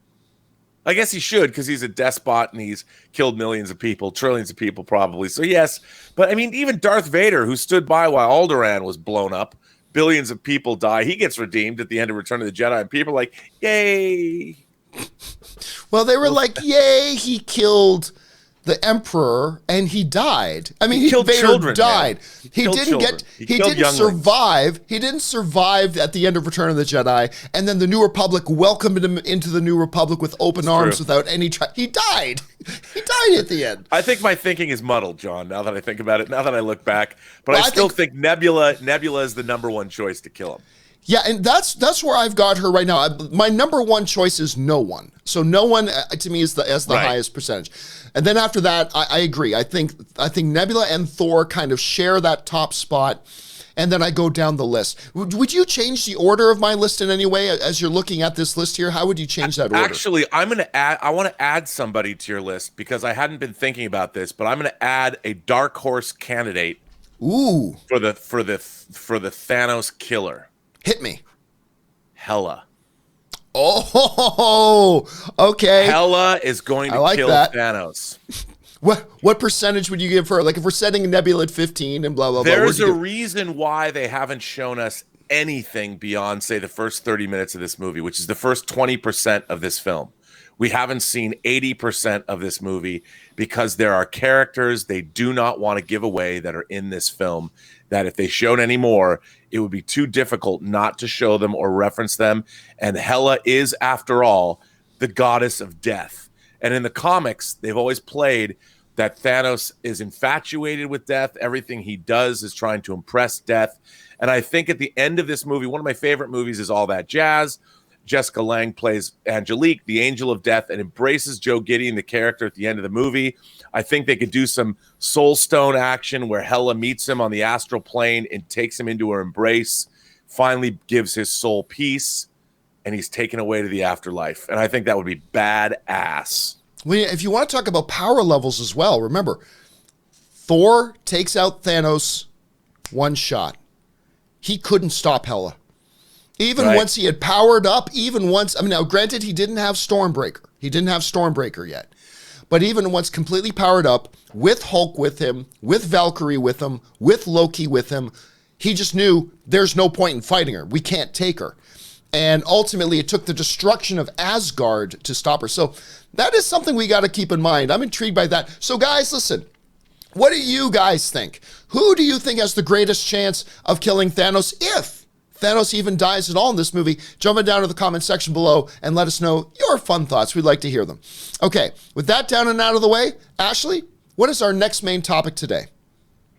I guess he should, because he's a despot and he's killed millions of people, trillions of people probably. So yes, but I mean, even Darth Vader, who stood by while Alderaan was blown up, billions of people die. He gets redeemed at the end of Return of the Jedi, and people are like, yay. Well, they were like, yay, he killed the Emperor, and he died. I mean, he killed children. Died. He didn't survive. He didn't survive at the end of Return of the Jedi, and then the New Republic welcomed him into the New Republic with open arms without any. He died. He died at the end. I think my thinking is muddled, John. Now that I think about it, now that I look back, but I still think Nebula is the number one choice to kill him. Yeah, and that's where I've got her right now. My number one choice is no one. So no one to me is the highest percentage. And then after that, I agree. I think Nebula and Thor kind of share that top spot. And then I go down the list. Would you change the order of my list in any way as you're looking at this list here? How would you change that order? Actually, I want to add somebody to your list because I hadn't been thinking about this, but I'm going to add a dark horse candidate. Ooh. For the Thanos killer. Hit me. Hela. Oh, okay. Hela is going to kill Thanos. What percentage would you give her? Like if we're setting Nebula at 15 and blah, blah, blah. There's a reason why they haven't shown us anything beyond, say, the first 30 minutes of this movie, which is the first 20% of this film. We haven't seen 80% of this movie because there are characters they do not want to give away that are in this film that if they showed any more, it would be too difficult not to show them or reference them. And Hela is, after all, the goddess of death. And in the comics, they've always played that Thanos is infatuated with death. Everything he does is trying to impress death. And I think at the end of this movie, one of my favorite movies is All That Jazz. Jessica Lange plays Angelique, the angel of death, and embraces Joe Gideon, the character, at the end of the movie. I think they could do some Soul Stone action where Hela meets him on the astral plane and takes him into her embrace, finally gives his soul peace, and he's taken away to the afterlife. And I think that would be badass. Well, if you want to talk about power levels as well, remember, Thor takes out Thanos one shot. He couldn't stop Hela. Even once he had powered up, now granted, he didn't have Stormbreaker. He didn't have Stormbreaker yet. But even once completely powered up, with Hulk with him, with Valkyrie with him, with Loki with him, he just knew there's no point in fighting her. We can't take her. And ultimately, it took the destruction of Asgard to stop her. So that is something we got to keep in mind. I'm intrigued by that. So guys, listen. What do you guys think? Who do you think has the greatest chance of killing Thanos if Thanos even dies at all in this movie? Jump it down to the comment section below and let us know your fun thoughts. We'd like to hear them. Okay, with that down and out of the way, Ashley, what is our next main topic today?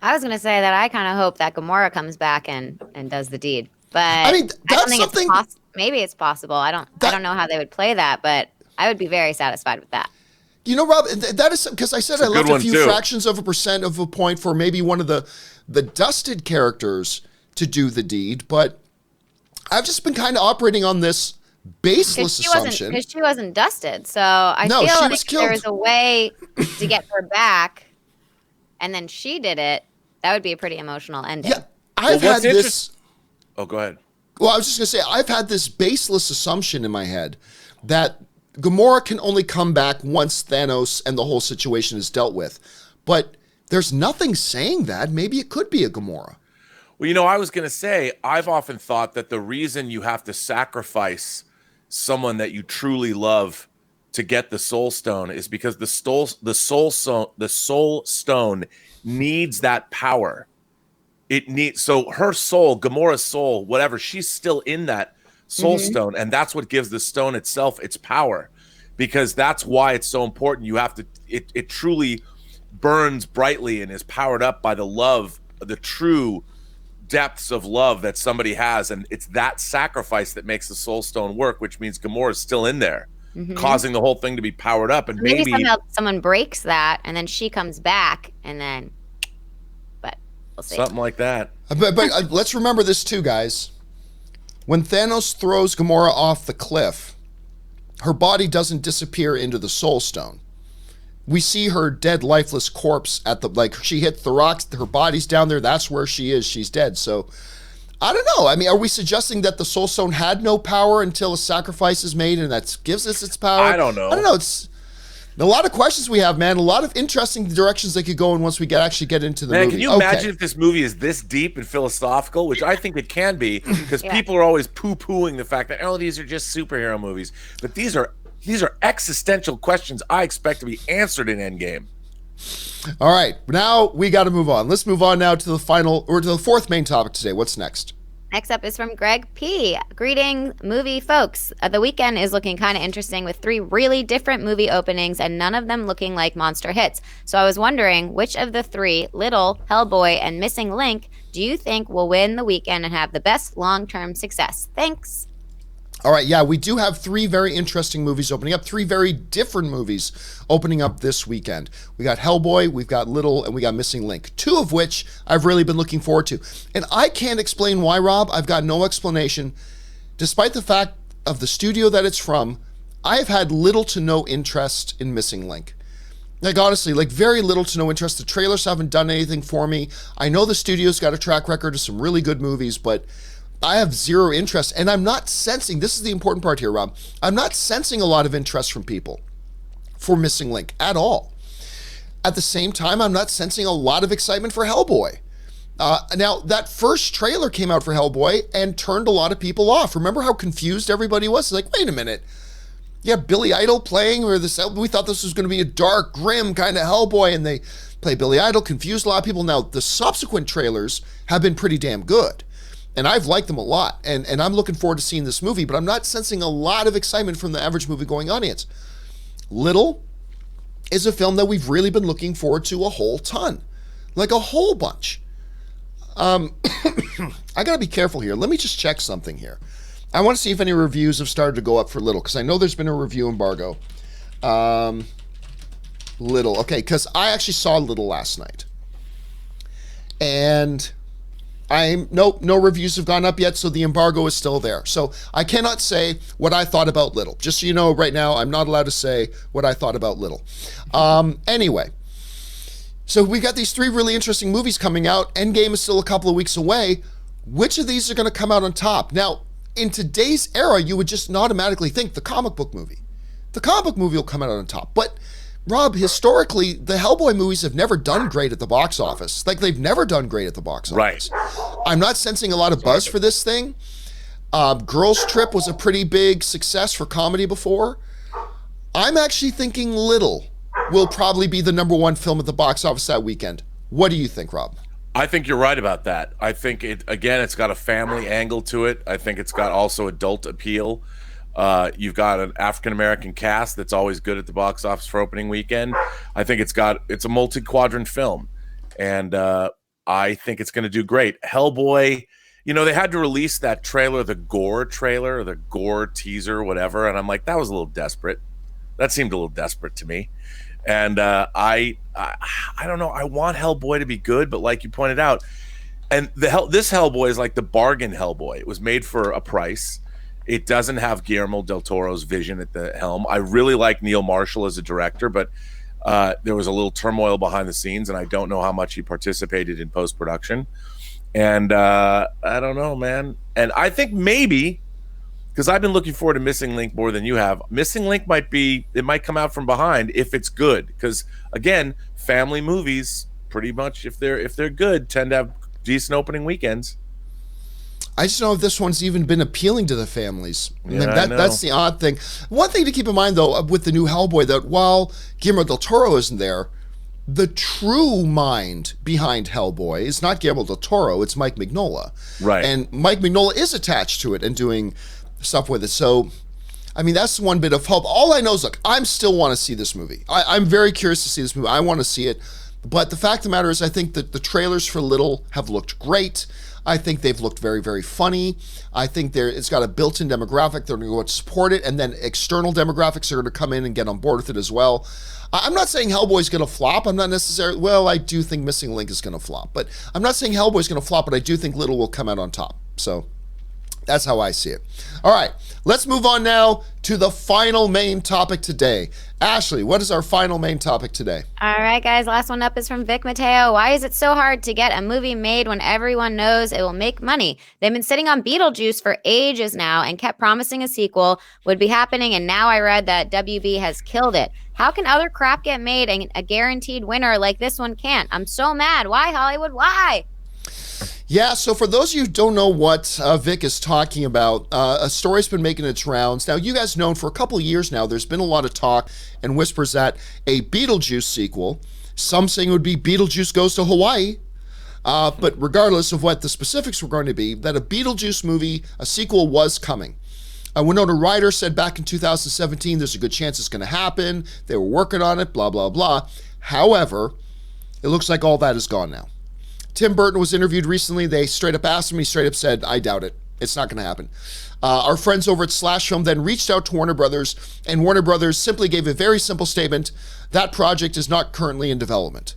I was going to say that I kind of hope that Gamora comes back and does the deed. But I mean, that's something. Maybe it's possible. I don't know how they would play that, but I would be very satisfied with that. You know, Rob, that is because I said I left a few fractions of a percent of a point for maybe one of the dusted characters to do the deed, but I've just been kind of operating on this baseless assumption. Because she wasn't dusted, so I feel like if there was a way to get her back, and then she did it, that would be a pretty emotional ending. Yeah, I've had this. Oh, go ahead. Well, I was just going to say, I've had this baseless assumption in my head that Gamora can only come back once Thanos and the whole situation is dealt with. But there's nothing saying that. Maybe it could be a Gamora. Well, I was going to say, I've often thought that the reason you have to sacrifice someone that you truly love to get the soul stone is because the soul stone needs that power. So her soul, Gamora's soul, whatever, she's still in that soul stone, and that's what gives the stone itself its power, because that's why it's so important. You have to, it truly burns brightly and is powered up by the love, the true depths of love that somebody has, and it's that sacrifice that makes the soul stone work, which means Gamora's still in there, causing the whole thing to be powered up. And maybe somehow someone breaks that, and then she comes back, and then, but we'll see. Something like that. But let's remember this too, guys. When Thanos throws Gamora off the cliff, her body doesn't disappear into the soul stone. We see her dead, lifeless corpse at the, like, she hit the rocks, her body's down there, that's where she is, she's dead. So I don't know. I mean, are we suggesting that the soul stone had no power until a sacrifice is made and that gives us its power? I don't know. It's a lot of questions we have, man. A lot of interesting directions they could go in once we actually get into the movie. Can you imagine if this movie is this deep and philosophical, which I think it can be, because people are always poo-pooing the fact that, oh, these are just superhero movies. But these are existential questions I expect to be answered in Endgame. All right, now we got to move on. Let's move on now to the to the fourth main topic today. What's next? Next up is from Greg P. Greeting, movie folks. The weekend is looking kind of interesting with 3 really different movie openings and none of them looking like monster hits. So I was wondering, which of the 3, Little, Hellboy, and Missing Link, do you think will win the weekend and have the best long-term success? Thanks. All right, yeah, we do have 3 very interesting movies opening up, 3 very different movies opening up this weekend. We got Hellboy, we've got Little, and we got Missing Link, 2 of which I've really been looking forward to. And I can't explain why, Rob. I've got no explanation. Despite the fact of the studio that it's from, I've had little to no interest in Missing Link. Like, honestly, like, very little to no interest. The trailers haven't done anything for me. I know the studio's got a track record of some really good movies, but I have zero interest, and I'm not sensing, this is the important part here, Rob, I'm not sensing a lot of interest from people for Missing Link at all. At the same time, I'm not sensing a lot of excitement for Hellboy. Now, that first trailer came out for Hellboy and turned a lot of people off. Remember how confused everybody was? Like, wait a minute. You have Billy Idol playing, or we thought this was going to be a dark, grim kind of Hellboy, and they play Billy Idol, confused a lot of people. Now, the subsequent trailers have been pretty damn good. And I've liked them a lot, and I'm looking forward to seeing this movie, but I'm not sensing a lot of excitement from the average movie-going audience. Little is a film that we've really been looking forward to a whole ton, like a whole bunch. I gotta be careful here. Let me just check something here. I want to see if any reviews have started to go up for Little, because I know there's been a review embargo. Little, okay, because I actually saw Little last night, and no reviews have gone up yet, so the embargo is still there. So I cannot say what I thought about Little. Just so you know, right now, I'm not allowed to say what I thought about Little. Anyway, so we got these 3 really interesting movies coming out. Endgame is still a couple of weeks away. Which of these are going to come out on top? Now, in today's era, you would just automatically think the comic book movie. The comic book movie will come out on top. But Rob, historically, the Hellboy movies have never done great at the box office. Like, they've never done great at the box office. Right. I'm not sensing a lot of buzz for this thing. Girls Trip was a pretty big success for comedy before. I'm actually thinking Little will probably be the #1 film at the box office that weekend. What do you think, Rob? I think you're right about that. I think it's got a family angle to it. I think it's got also adult appeal. You've got an African-American cast that's always good at the box office for opening weekend. I think it's a multi-quadrant film, and I think it's going to do great. Hellboy, they had to release that trailer, the gore trailer, the gore teaser, whatever, and I'm like, that was a little desperate. That seemed a little desperate to me. And I don't know. I want Hellboy to be good, but like you pointed out, and this Hellboy is like the bargain Hellboy. It was made for a price. It doesn't have Guillermo del Toro's vision at the helm. I really like Neil Marshall as a director, but there was a little turmoil behind the scenes, and I don't know how much he participated in post-production. And I don't know, man. And I think maybe, because I've been looking forward to Missing Link more than you have, Missing Link might come out from behind if it's good. Because, again, family movies, pretty much, if they're good, tend to have decent opening weekends. I just don't know if this one's even been appealing to the families. Yeah, That's the odd thing. One thing to keep in mind, though, with the new Hellboy, that while Guillermo del Toro isn't there, the true mind behind Hellboy is not Guillermo del Toro, it's Mike Mignola. Right. And Mike Mignola is attached to it and doing stuff with it. So, I mean, that's one bit of hope. All I know is, look, I still want to see this movie. I'm very curious to see this movie. I want to see it. But the fact of the matter is, I think that the trailers for Little have looked great. I think they've looked very, very funny. I think it's got a built-in demographic. They're going to go and support it. And then external demographics are going to come in and get on board with it as well. I'm not saying Hellboy's going to flop. I'm not necessarily, well, I do think Missing Link is going to flop. But I'm not saying Hellboy's going to flop, but I do think Little will come out on top. So that's how I see it. All right, let's move on now to the final main topic today. Ashley, what is our final main topic today? All right, guys, last one up is from Vic Mateo. Why is it so hard to get a movie made when everyone knows it will make money? They've been sitting on Beetlejuice for ages now and kept promising a sequel would be happening, and now I read that WB has killed it. How can other crap get made and a guaranteed winner like this one can't? I'm so mad. Why, Hollywood? Why? Yeah, so for those of you who don't know what Vic is talking about, a story's been making its rounds. Now, you guys know for a couple of years now, there's been a lot of talk and whispers that a Beetlejuice sequel, some saying it would be Beetlejuice Goes to Hawaii, but regardless of what the specifics were going to be, that a Beetlejuice movie, a sequel was coming. Winona Ryder said back in 2017, there's a good chance it's going to happen. They were working on it, blah, blah, blah. However, it looks like all that is gone now. Tim Burton was interviewed recently. They straight up asked him. He straight up said, I doubt it. It's not going to happen. Our friends over at Slash Film then reached out to Warner Brothers, and Warner Brothers simply gave a very simple statement. That project is not currently in development.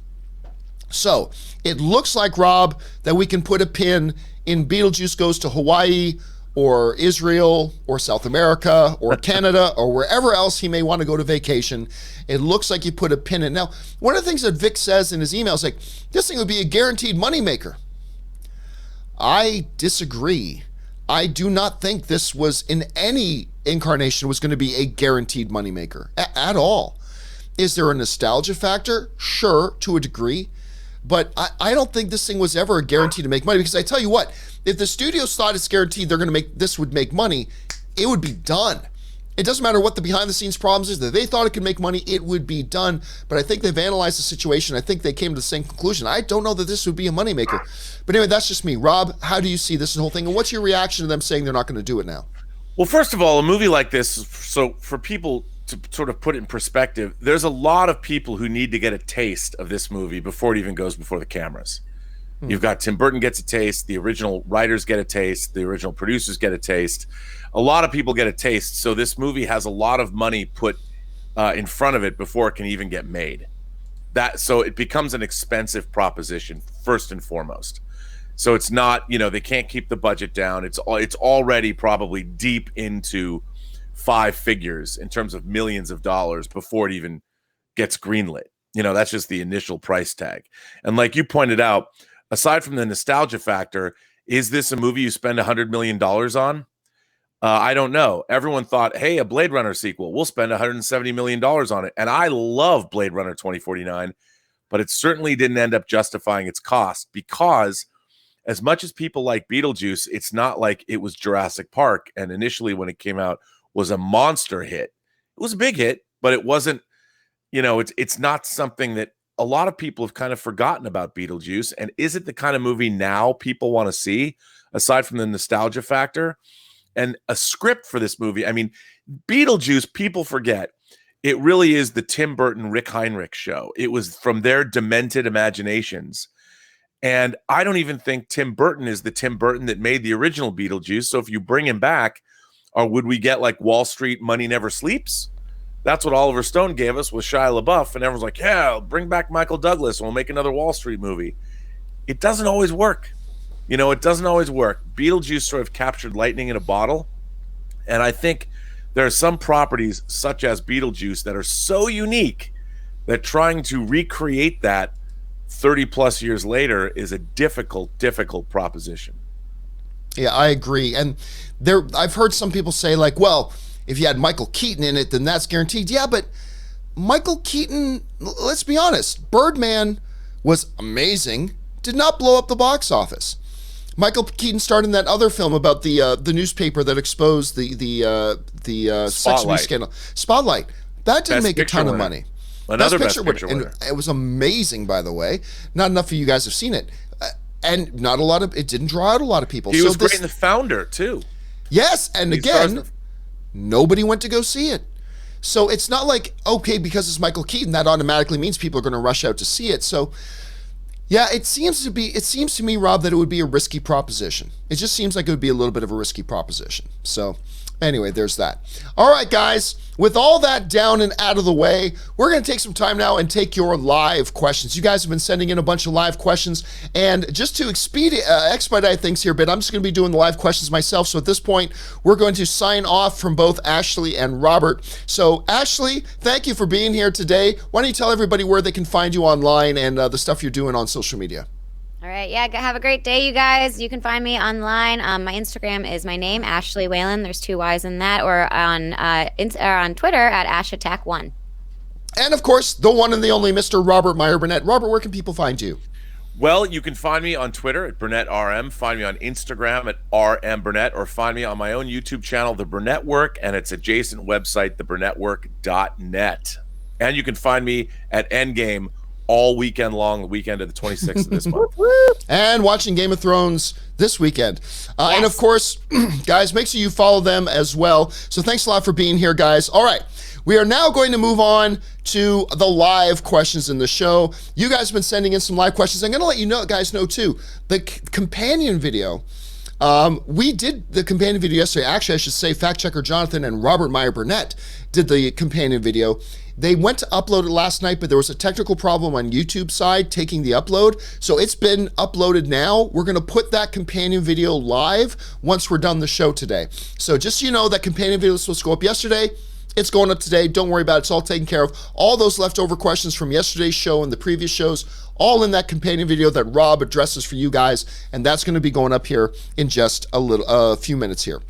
So it looks like, Rob, that we can put a pin in Beetlejuice Goes to Hawaii or Israel or South America or Canada or wherever else he may want to go to vacation. It looks like you put a pin in. Now, one of the things that Vic says in his email is like, this thing would be a guaranteed moneymaker. I disagree. I do not think this was in any incarnation was going to be a guaranteed moneymaker at all. Is there a nostalgia factor? Sure, to a degree. But I don't think this thing was ever a guarantee to make money, because I tell you what, if the studios thought it's guaranteed they're going to make this would make money, it would be done. It doesn't matter what the behind the scenes problems is. That they thought it could make money, it would be done. But I think they've analyzed the situation. I think they came to the same conclusion. I don't know that this would be a moneymaker. But anyway, that's just me. Rob, how do you see this whole thing? And what's your reaction to them saying they're not going to do it now? Well, first of all, a movie like this, so for people to sort of put it in perspective, there's a lot of people who need to get a taste of this movie before it even goes before the cameras. You've got Tim Burton gets a taste, the original writers get a taste, the original producers get a taste. A lot of people get a taste, so this movie has a lot of money put in front of it before it can even get made. So it becomes an expensive proposition, first and foremost. So it's not, they can't keep the budget down. It's already probably deep into five figures in terms of millions of dollars before it even gets greenlit. That's just the initial price tag. And like you pointed out, aside from the nostalgia factor, is this a movie you spend $100 million on? I don't know. Everyone thought, hey, a Blade Runner sequel, we'll spend $170 million on it. And I love Blade Runner 2049, but it certainly didn't end up justifying its cost, because as much as people like Beetlejuice, it's not like it was Jurassic Park. And initially when it came out was a monster hit. It was a big hit, but it wasn't, it's not something that a lot of people have kind of forgotten about Beetlejuice. And is it the kind of movie now people want to see, aside from the nostalgia factor? And a script for this movie, I mean, Beetlejuice, people forget, it really is the Tim Burton, Rick Heinrich show. It was from their demented imaginations. And I don't even think Tim Burton is the Tim Burton that made the original Beetlejuice. So if you bring him back, or would we get like Wall Street, Money Never Sleeps? That's what Oliver Stone gave us with Shia LaBeouf. And everyone's like, yeah, bring back Michael Douglas and we'll make another Wall Street movie. It doesn't always work. It doesn't always work. Beetlejuice sort of captured lightning in a bottle. And I think there are some properties, such as Beetlejuice, that are so unique that trying to recreate that 30 plus years later is a difficult proposition. Yeah, I agree. And I've heard some people say, like, well, if you had Michael Keaton in it, then that's guaranteed. Yeah, but Michael Keaton, let's be honest, Birdman was amazing, did not blow up the box office. Michael Keaton starred in that other film about the newspaper that exposed the sex abuse scandal. Spotlight. That didn't make a ton of money. Another Best Picture winner. And it was amazing, by the way. Not enough of you guys have seen it. And not a lot of, it didn't draw out a lot of people. He was great in The Founder, too. Yes, and again, nobody went to go see it. So it's not like, okay, because it's Michael Keaton, that automatically means people are going to rush out to see it. So yeah, it seems to me, Rob, that it would be a risky proposition. It just seems like it would be a little bit of a risky proposition. So anyway, there's that. All right, guys, with all that down and out of the way, we're going to take some time now and take your live questions. You guys have been sending in a bunch of live questions, and just to expedite things here a bit, I'm just going to be doing the live questions myself. So at this point, we're going to sign off from both Ashley and Robert. So Ashley, thank you for being here today. Why don't you tell everybody where they can find you online and the stuff you're doing on social media? All right. Yeah. Have a great day, you guys. You can find me online. My Instagram is my name, Ashley Whalen. There's 2 Y's in that, or on Twitter at AshAttack1. And of course, the one and the only Mr. Robert Meyer Burnett. Robert, where can people find you? Well, you can find me on Twitter at BurnettRM, find me on Instagram at RMBurnett, or find me on my own YouTube channel, The Burnett Work, and its adjacent website, theburnettwork.net. And you can find me at Endgame all weekend long, the weekend of the 26th of this month. And watching Game of Thrones this weekend. And of course, guys, make sure you follow them as well. So thanks a lot for being here, guys. All right. We are now going to move on to the live questions in the show. You guys have been sending in some live questions. I'm going to let you guys know, too, the companion video. We did the companion video yesterday. Actually, I should say fact checker Jonathan and Robert Meyer Burnett did the companion video. They went to upload it last night, but there was a technical problem on YouTube side taking the upload. So it's been uploaded now. We're going to put that companion video live once we're done the show today. So just so you know, that companion video was supposed to go up yesterday. It's going up today. Don't worry about it. It's all taken care of. All those leftover questions from yesterday's show and the previous shows, all in that companion video that Rob addresses for you guys. And that's going to be going up here in just a few minutes here.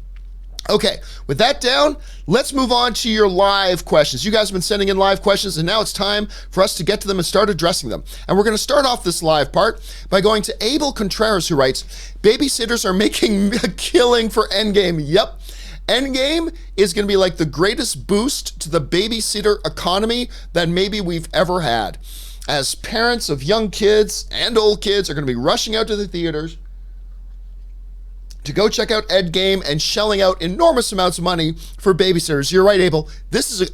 Okay, with that down, let's move on to your live questions. You guys have been sending in live questions, and now it's time for us to get to them and start addressing them. And we're going to start off this live part by going to Abel Contreras, who writes, babysitters are making a killing for Endgame. Yep. Endgame is going to be like the greatest boost to the babysitter economy that maybe we've ever had. As parents of young kids and old kids are going to be rushing out to the theaters to go check out Endgame and shelling out enormous amounts of money for babysitters. You're right, Abel.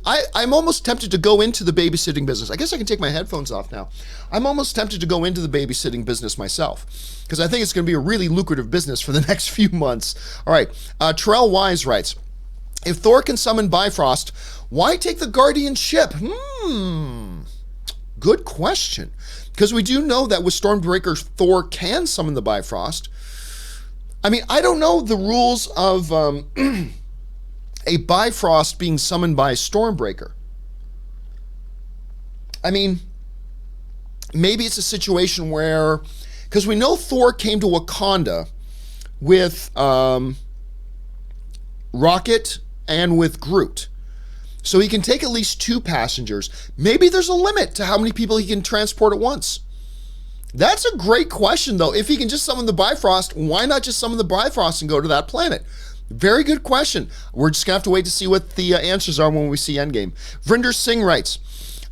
I'm almost tempted to go into the babysitting business. I guess I can take my headphones off now. I'm almost tempted to go into the babysitting business myself because I think it's going to be a really lucrative business for the next few months. All right. Terrell Wise writes, if Thor can summon Bifrost, why take the Guardian ship? Good question. Because we do know that with Stormbreaker, Thor can summon the Bifrost. I mean, I don't know the rules of a Bifrost being summoned by Stormbreaker. I mean, maybe it's a situation where, because we know Thor came to Wakanda with Rocket and with Groot. So he can take at least 2 passengers. Maybe there's a limit to how many people he can transport at once. That's a great question, though. If he can just summon the Bifrost, why not just summon the Bifrost and go to that planet? Very good question. We're just going to have to wait to see what the answers are when we see Endgame. Vrinder Singh writes,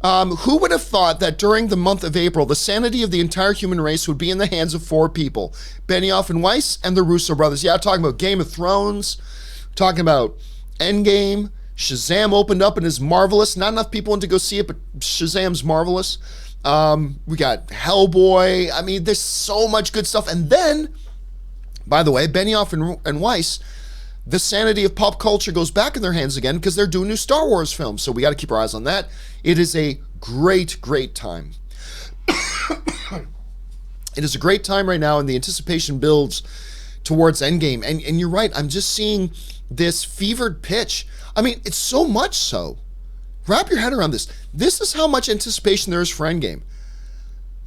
who would have thought that during the month of April, the sanity of the entire human race would be in the hands of 4 people? Benioff and Weiss and the Russo brothers. Yeah, talking about Game of Thrones, talking about Endgame. Shazam opened up and is marvelous. Not enough people went to go see it, but Shazam's marvelous. We got Hellboy. I mean, there's so much good stuff. And then, by the way, Benioff and Weiss, the sanity of pop culture goes back in their hands again because they're doing new Star Wars films. So we got to keep our eyes on that. It is a great, great time. It is a great time right now, and the anticipation builds towards Endgame. And you're right, I'm just seeing this fevered pitch. I mean, it's so much so. Wrap your head around this. This is how much anticipation there is for Endgame.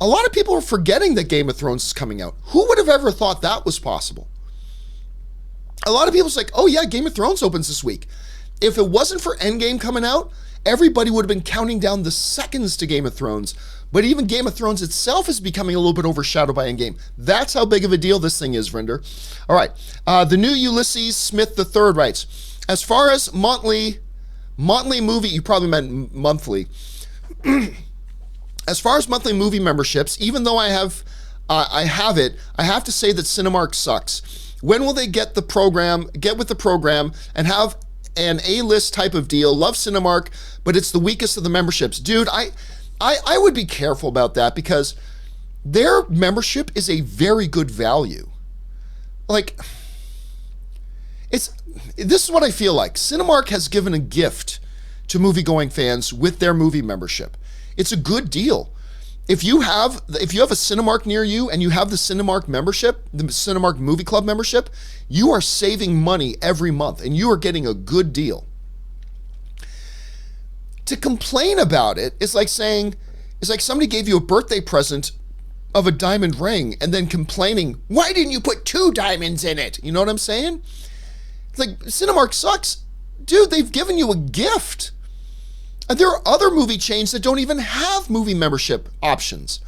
A lot of people are forgetting that Game of Thrones is coming out. Who would have ever thought that was possible? A lot of people's like, oh yeah, Game of Thrones opens this week. If it wasn't for Endgame coming out, everybody would have been counting down the seconds to Game of Thrones. But even Game of Thrones itself is becoming a little bit overshadowed by Endgame. That's how big of a deal this thing is, Rinder. All right. The new Ulysses Smith III writes, as far as monthly movie, you probably meant monthly. As far as monthly movie memberships, even though I have it, I have to say that Cinemark sucks. When will they get with the program and have an A-list type of deal? Love Cinemark, but it's the weakest of the memberships. Dude, I would be careful about that because their membership is a very good value. Like, this is what I feel like. Cinemark has given a gift to movie-going fans with their movie membership. It's a good deal. If you have a Cinemark near you and you have the Cinemark membership, the Cinemark Movie Club membership, you are saving money every month and you are getting a good deal. To complain about it is like somebody gave you a birthday present of a diamond ring and then complaining, why didn't you put 2 diamonds in it? You know what I'm saying? It's like, Cinemark sucks. Dude, they've given you a gift. And there are other movie chains that don't even have movie membership options.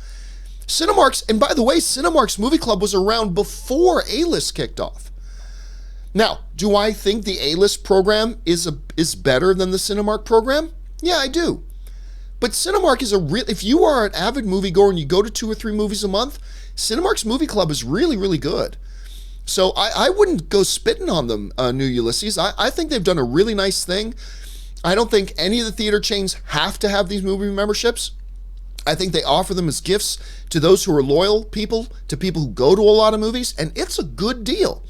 Cinemark's, and by the way, Cinemark's Movie Club was around before A-List kicked off. Now, do I think the A-List program is better than the Cinemark program? Yeah, I do. But Cinemark is if you are an avid moviegoer and you go to 2 or 3 movies a month, Cinemark's Movie Club is really, really good. So I wouldn't go spitting on them, New Ulysses. I think they've done a really nice thing. I don't think any of the theater chains have to have these movie memberships. I think they offer them as gifts to those who are loyal people, to people who go to a lot of movies, and it's a good deal.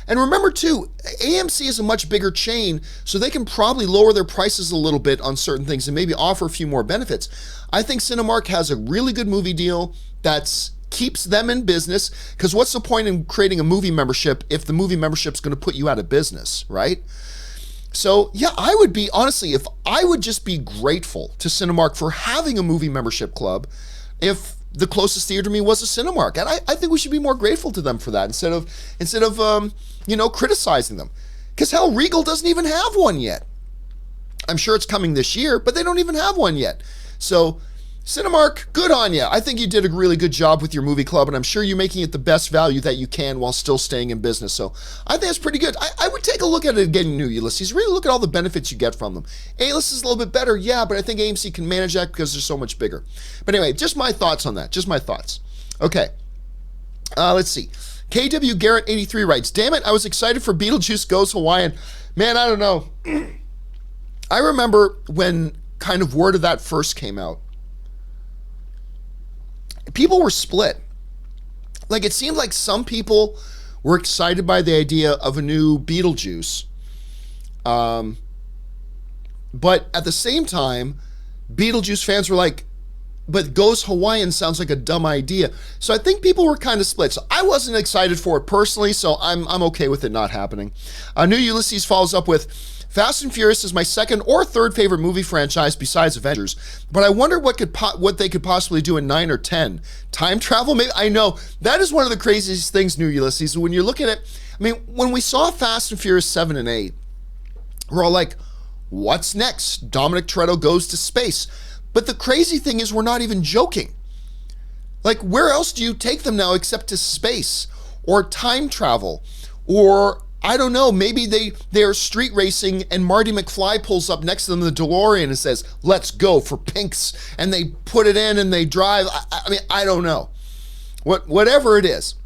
And remember too, AMC is a much bigger chain, so they can probably lower their prices a little bit on certain things and maybe offer a few more benefits. I think Cinemark has a really good movie deal that keeps them in business, because what's the point in creating a movie membership if the movie membership's going to put you out of business, right? So yeah, I would just be grateful to Cinemark for having a movie membership club if the closest theater to me was a Cinemark. And I think we should be more grateful to them for that instead of criticizing them. Because hell, Regal doesn't even have one yet. I'm sure it's coming this year, but they don't even have one yet. So Cinemark, good on you. I think you did a really good job with your movie club, and I'm sure you're making it the best value that you can while still staying in business. So I think it's pretty good. I would take a look at it again, New Ulysses. Really look at all the benefits you get from them. A-List is a little bit better, yeah, but I think AMC can manage that because they're so much bigger. But anyway, just my thoughts on that. Just my thoughts. Okay. Let's see. KW Garrett 83 writes, damn it, I was excited for Beetlejuice Goes Hawaiian. Man, I don't know. I remember when kind of word of that first came out. People were split. Like, it seemed like some people were excited by the idea of a new Beetlejuice. But at the same time, Beetlejuice fans were like, but Goes Hawaiian sounds like a dumb idea. So I think people were kind of split. So I wasn't excited for it personally, so I'm okay with it not happening. New Ulysses follows up with, Fast and Furious is my second or third favorite movie franchise besides Avengers, but I wonder what they could possibly do in 9 or 10. Time travel? Maybe. I know, that is one of the craziest things, New Ulysses. When you look at it, I mean, when we saw Fast and Furious 7 and 8, we're all like, what's next? Dominic Toretto goes to space. But the crazy thing is we're not even joking. Like, where else do you take them now except to space or time travel or I don't know, maybe they're street racing and Marty McFly pulls up next to them in the DeLorean and says, let's go for pinks. And they put it in and they drive. I mean, I don't know. Whatever it is.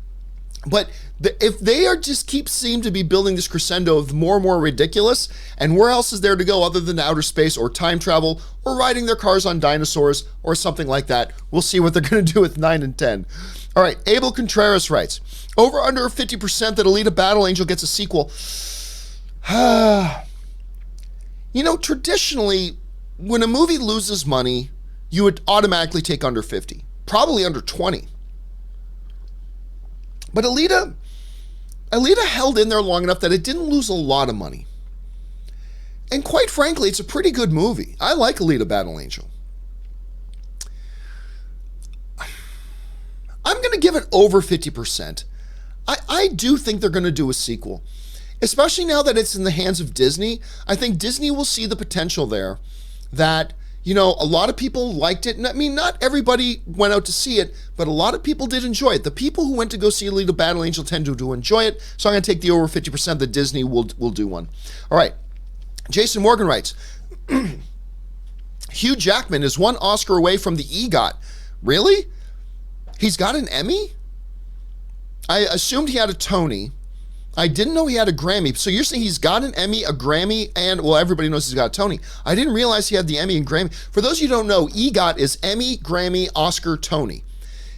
But if they are seem to be building this crescendo of more and more ridiculous, and where else is there to go other than outer space or time travel or riding their cars on dinosaurs or something like that, we'll see what they're going to do with 9 and 10. All right, Abel Contreras writes, over under 50% that Alita Battle Angel gets a sequel. You know, traditionally, when a movie loses money, you would automatically take under 50, probably under 20. But Alita held in there long enough that it didn't lose a lot of money. And quite frankly, it's a pretty good movie. I like Alita Battle Angel. I'm going to give it over 50%. I do think they're going to do a sequel, especially now that it's in the hands of Disney. I think Disney will see the potential there that, you know, a lot of people liked it. And I mean, not everybody went out to see it, but a lot of people did enjoy it. The people who went to go see Alita Battle Angel tend to enjoy it. So I'm going to take the over 50% that Disney will do one. All right. Jason Morgan writes, Hugh Jackman is one Oscar away from the EGOT. Really? He's got an Emmy? I assumed he had a Tony. I didn't know he had a Grammy. So you're saying he's got an Emmy, a Grammy, and, well, everybody knows he's got a Tony. I didn't realize he had the Emmy and Grammy. For those of you who don't know, EGOT is Emmy, Grammy, Oscar, Tony.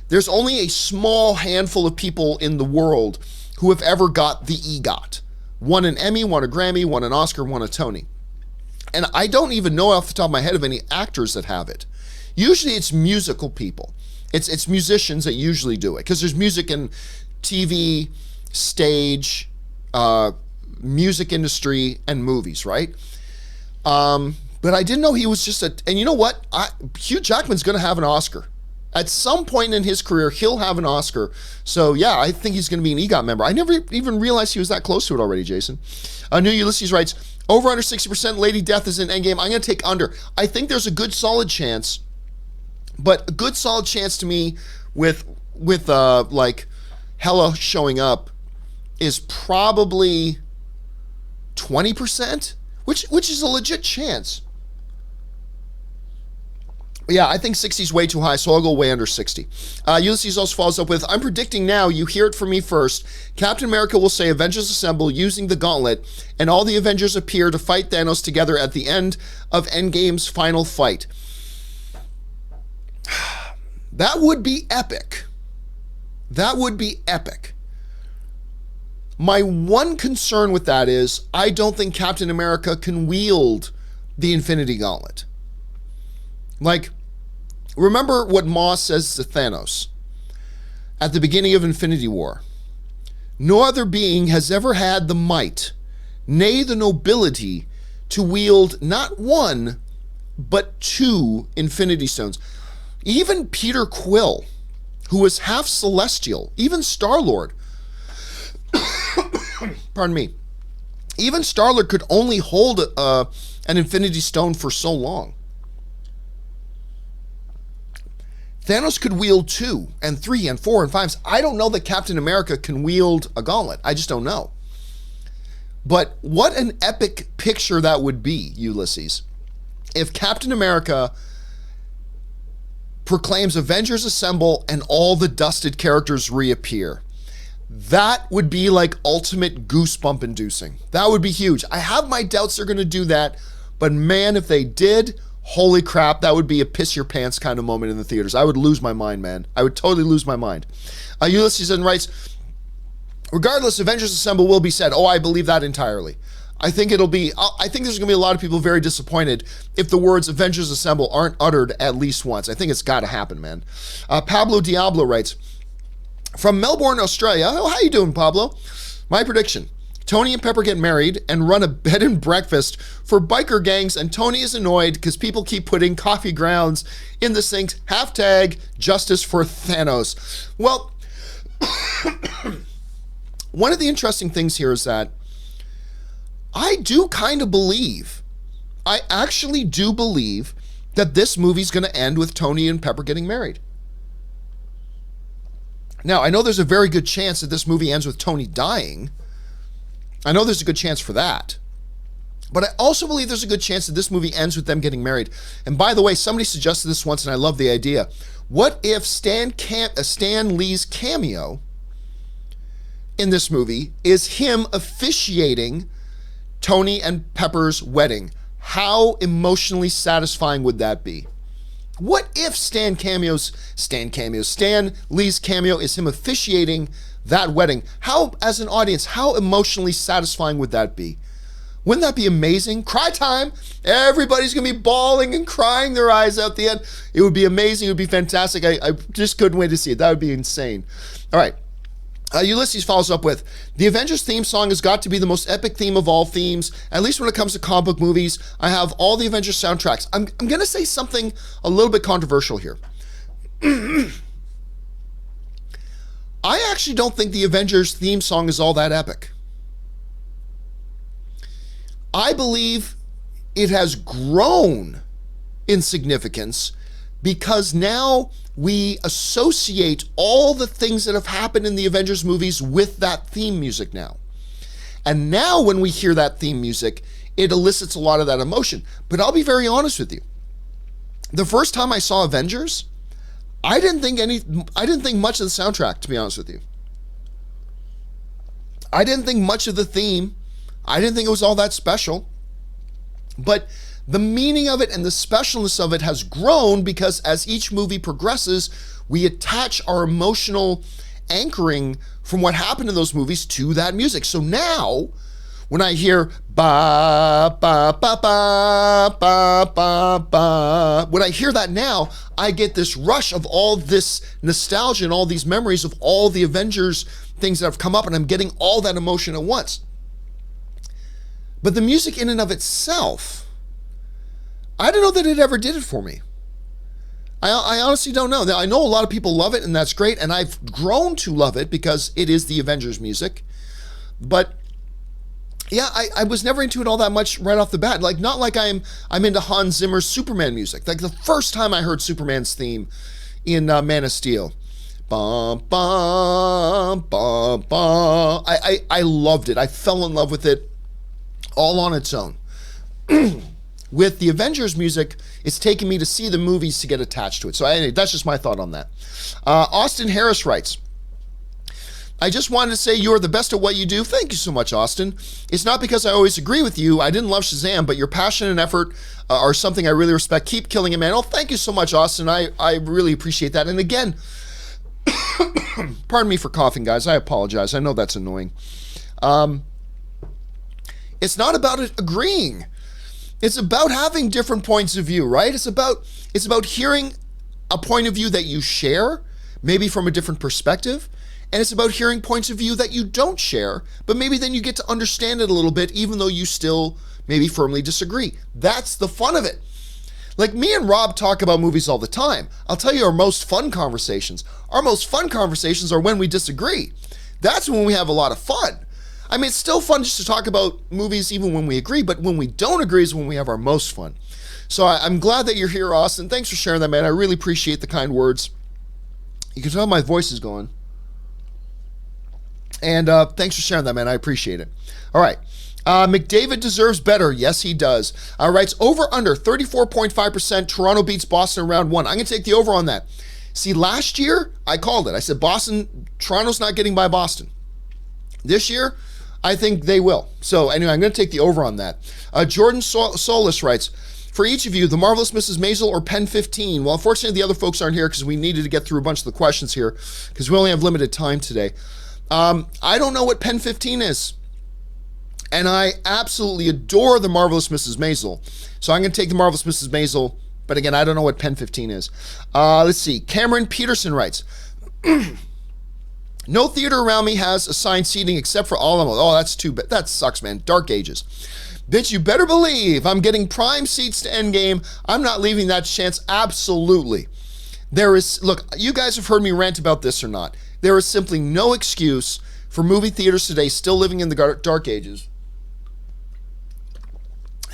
There's only a small handful of people in the world who have ever got the EGOT. One an Emmy, one a Grammy, one an Oscar, one a Tony. And I don't even know off the top of my head of any actors that have it. Usually it's musical people. It's musicians that usually do it, because there's music in TV, stage, music industry, and movies, right? But I didn't know he was just and you know what? Hugh Jackman's going to have an Oscar. At some point in his career, he'll have an Oscar. So yeah, I think he's going to be an EGOT member. I never even realized he was that close to it already, Jason. New Ulysses writes, over under 60% Lady Death is in Endgame. I'm going to take under. I think there's a good solid chance, but a good solid chance to me with like Hela showing up is probably 20%, which is a legit chance. Yeah, I think 60 is way too high, so I'll go way under 60. Ulysses also follows up with, I'm predicting now, you hear it from me first, Captain America will say Avengers Assemble using the gauntlet, and all the Avengers appear to fight Thanos together at the end of Endgame's final fight. That would be epic. That would be epic. My one concern with that is, I don't think Captain America can wield the Infinity Gauntlet. Like, remember what Moss says to Thanos at the beginning of Infinity War. No other being has ever had the might, nay the nobility, to wield not one, but two Infinity Stones. Even Peter Quill, who was half celestial, even Star-Lord, pardon me, even Star-Lord could only hold an Infinity Stone for so long. Thanos could wield 2 and 3 and 4 and 5s. I don't know that Captain America can wield a gauntlet. I just don't know. But what an epic picture that would be, Ulysses, if Captain America proclaims Avengers Assemble and all the dusted characters reappear. That would be like ultimate goosebump inducing. That would be huge. I have my doubts they're going to do that, but man, if they did, holy crap, that would be a piss your pants kind of moment in the theaters. I would lose my mind, man. I would totally lose my mind. Ulysses then writes, regardless, Avengers Assemble will be said. Oh, I believe that entirely. I think there's going to be a lot of people very disappointed if the words Avengers Assemble aren't uttered at least once. I think it's got to happen, man. Pablo Diablo writes, from Melbourne, Australia. Oh, how you doing, Pablo? My prediction. Tony and Pepper get married and run a bed and breakfast for biker gangs, and Tony is annoyed because people keep putting coffee grounds in the sinks. # justice for Thanos. Well, one of the interesting things here is that I do kind of believe, I actually do believe that this movie's going to end with Tony and Pepper getting married. Now, I know there's a very good chance that this movie ends with Tony dying. I know there's a good chance for that. But I also believe there's a good chance that this movie ends with them getting married. And by the way, somebody suggested this once, and I love the idea. What if Stan Lee's cameo in this movie is him officiating Tony and Pepper's wedding? How emotionally satisfying would that be? What if Stan Lee's cameo is him officiating that wedding? How, as an audience, how emotionally satisfying would that be? Wouldn't that be amazing? Cry time. Everybody's going to be bawling and crying their eyes out the end. It would be amazing. It would be fantastic. I just couldn't wait to see it. That would be insane. All right. Ulysses follows up with, the Avengers theme song has got to be the most epic theme of all themes, at least when it comes to comic book movies. I have all the Avengers soundtracks. I'm going to say something a little bit controversial here. I actually don't think the Avengers theme song is all that epic. I believe it has grown in significance because now we associate all the things that have happened in the Avengers movies with that theme music now. And now when we hear that theme music, it elicits a lot of that emotion. But I'll be very honest with you. The first time I saw Avengers, I didn't think much of the soundtrack, to be honest with you. I didn't think much of the theme. I didn't think it was all that special. But the meaning of it and the specialness of it has grown because as each movie progresses, we attach our emotional anchoring from what happened in those movies to that music. So now, when I hear ba ba ba ba ba ba ba, when I hear that now, I get this rush of all this nostalgia and all these memories of all the Avengers things that have come up, and I'm getting all that emotion at once. But the music in and of itself, I don't know that it ever did it for me. I honestly don't know. I know a lot of people love it, and that's great, and I've grown to love it because it is the Avengers music. But yeah, I was never into it all that much right off the bat. Like, not like I'm into Hans Zimmer's Superman music. Like the first time I heard Superman's theme in Man of Steel, bum bum bum bum, I loved it. I fell in love with it all on its own. With the Avengers music, it's taken me to see the movies to get attached to it. So anyway, that's just my thought on that. Austin Harris writes, I just wanted to say you are the best at what you do. Thank you so much, Austin. It's not because I always agree with you. I didn't love Shazam, but your passion and effort are something I really respect. Keep killing it, man. Oh, thank you so much, Austin. I really appreciate that. And again, pardon me for coughing, guys. I apologize. I know that's annoying. It's not about it agreeing. It's about having different points of view, right? It's about hearing a point of view that you share, maybe from a different perspective, and it's about hearing points of view that you don't share, but maybe then you get to understand it a little bit, even though you still maybe firmly disagree. That's the fun of it. Like, me and Rob talk about movies all the time. I'll tell you our most fun conversations. Our most fun conversations are when we disagree. That's when we have a lot of fun. I mean, it's still fun just to talk about movies even when we agree, but when we don't agree is when we have our most fun. So I'm glad that you're here, Austin. Thanks for sharing that, man. I really appreciate the kind words. You can tell my voice is going. And thanks for sharing that, man. I appreciate it. All right. McDavid deserves better. Yes, he does. Writes, over under 34.5%. Toronto beats Boston in round one. I'm going to take the over on that. See, last year, I called it. I said, Toronto's not getting by Boston. This year, I think they will. So anyway, I'm going to take the over on that. Jordan Solis writes, for each of you, The Marvelous Mrs. Maisel or Pen 15? Well, unfortunately, the other folks aren't here because we needed to get through a bunch of the questions here because we only have limited time today. I don't know what Pen 15 is. And I absolutely adore The Marvelous Mrs. Maisel. So I'm going to take The Marvelous Mrs. Maisel. But again, I don't know what Pen 15 is. Let's see. Cameron Peterson writes, no theater around me has assigned seating except for Alamo. Oh, that's too bad. That sucks, man. Dark Ages. Bitch, you better believe I'm getting prime seats to Endgame. I'm not leaving that chance. Absolutely. Look, you guys have heard me rant about this or not. There is simply no excuse for movie theaters today still living in the Dark Ages.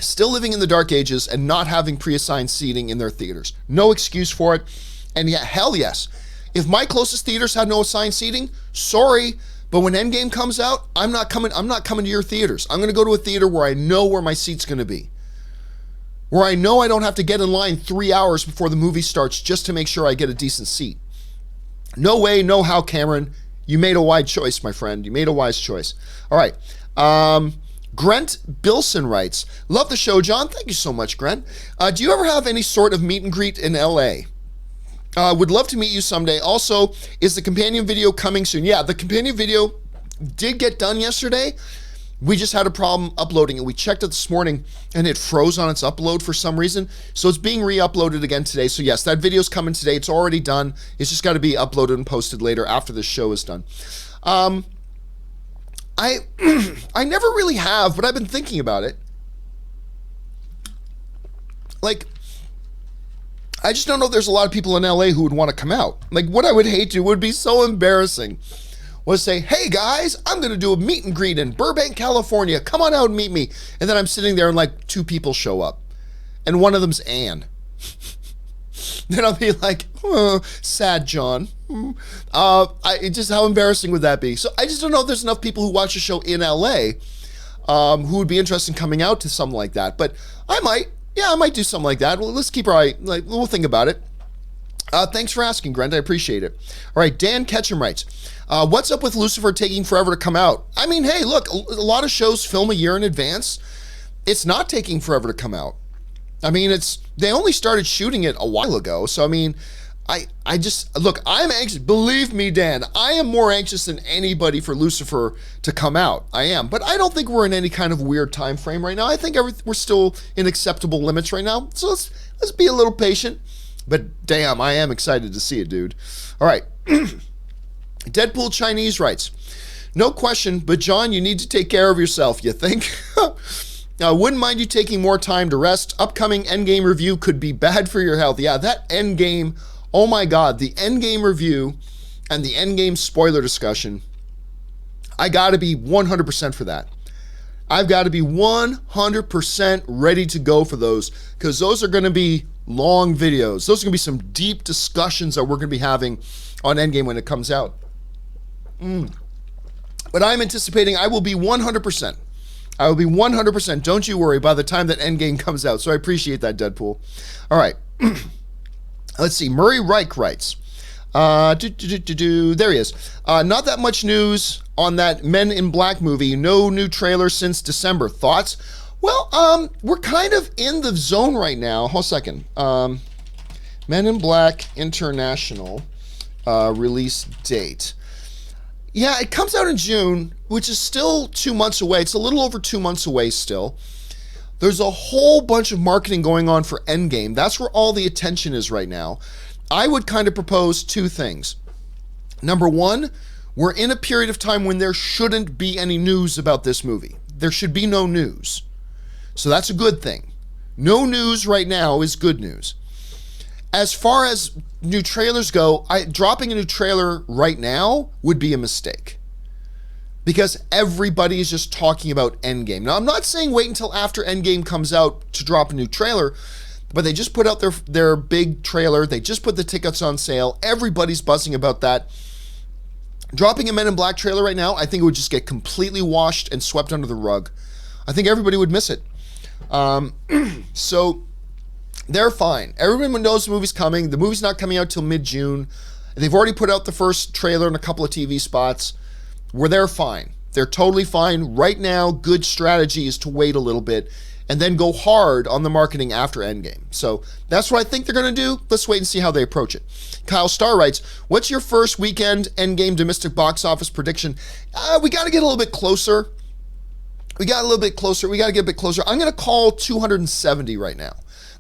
Still living in the Dark Ages and not having pre-assigned seating in their theaters. No excuse for it. And yeah, hell yes. If my closest theaters had no assigned seating, sorry, but when Endgame comes out, I'm not coming to your theaters. I'm going to go to a theater where I know where my seat's going to be. Where I know I don't have to get in line 3 hours before the movie starts just to make sure I get a decent seat. No way, no how, Cameron. You made a wise choice, my friend. You made a wise choice. All right. Grant Bilson writes, love the show, John. Thank you so much, Grant. Do you ever have any sort of meet and greet in LA? Would love to meet you someday. Also, is the companion video coming soon? Yeah, the companion video did get done yesterday. We just had a problem uploading it. We checked it this morning and it froze on its upload for some reason. So it's being re-uploaded again today. So yes, that video's coming today. It's already done. It's just got to be uploaded and posted later after the show is done. I never really have, but I've been thinking about it. Like, I just don't know if there's a lot of people in LA who would want to come out. Like, what I would hate to would be so embarrassing was say, hey guys, I'm going to do a meet and greet in Burbank, California. Come on out and meet me. And then I'm sitting there and like 2 people show up. And one of them's Anne. then I'll be like, oh, sad John. Just how embarrassing would that be? So I just don't know if there's enough people who watch the show in LA who would be interested in coming out to something like that. But I might do something like that. Well, let's keep our eye, we'll think about it. Thanks for asking, Grant. I appreciate it. All right, Dan Ketchum writes, what's up with Lucifer taking forever to come out? I mean, hey, look, a lot of shows film a year in advance. It's not taking forever to come out. I mean, they only started shooting it a while ago. So, I mean, I just, look, I'm anxious. Believe me, Dan, I am more anxious than anybody for Lucifer to come out. I am. But I don't think we're in any kind of weird time frame right now. I think we're still in acceptable limits right now. So let's be a little patient. But damn, I am excited to see it, dude. All right. Deadpool Chinese writes, no question, but John, you need to take care of yourself, you think? Wouldn't mind you taking more time to rest. Upcoming Endgame review could be bad for your health. Yeah, that Endgame, oh my God, the Endgame review and the Endgame spoiler discussion, I got to be 100% for that. I've got to be 100% ready to go for those, because those are going to be long videos. Those are going to be some deep discussions that we're going to be having on Endgame when it comes out. But I'm anticipating I will be 100%. I will be 100%. Don't you worry by the time that Endgame comes out. So I appreciate that, Deadpool. All right. Let's see. Murray Reich writes. There he is. Not that much news on that Men in Black movie. No new trailer since December. Thoughts? Well, we're kind of in the zone right now. Hold a second. Men in Black International release date. Yeah, it comes out in June, which is still 2 months away. It's a little over 2 months away still. There's a whole bunch of marketing going on for Endgame. That's where all the attention is right now. I would kind of propose two things. Number one, we're in a period of time when there shouldn't be any news about this movie. There should be no news. So that's a good thing. No news right now is good news. As far as new trailers go, dropping a new trailer right now would be a mistake, because everybody is just talking about Endgame. Now, I'm not saying wait until after Endgame comes out to drop a new trailer, but they just put out their big trailer. They just put the tickets on sale. Everybody's buzzing about that. Dropping a Men in Black trailer right now, I think it would just get completely washed and swept under the rug. I think everybody would miss it. So they're fine. Everyone knows the movie's coming. The movie's not coming out till mid-June. They've already put out the first trailer and a couple of TV spots. They're fine. They're totally fine. Right now, good strategy is to wait a little bit and then go hard on the marketing after Endgame. So that's what I think they're going to do. Let's wait and see how they approach it. Kyle Starr writes, what's your first weekend Endgame domestic box office prediction? We got to get a little bit closer. We got to get a bit closer. I'm going to call 270 right now.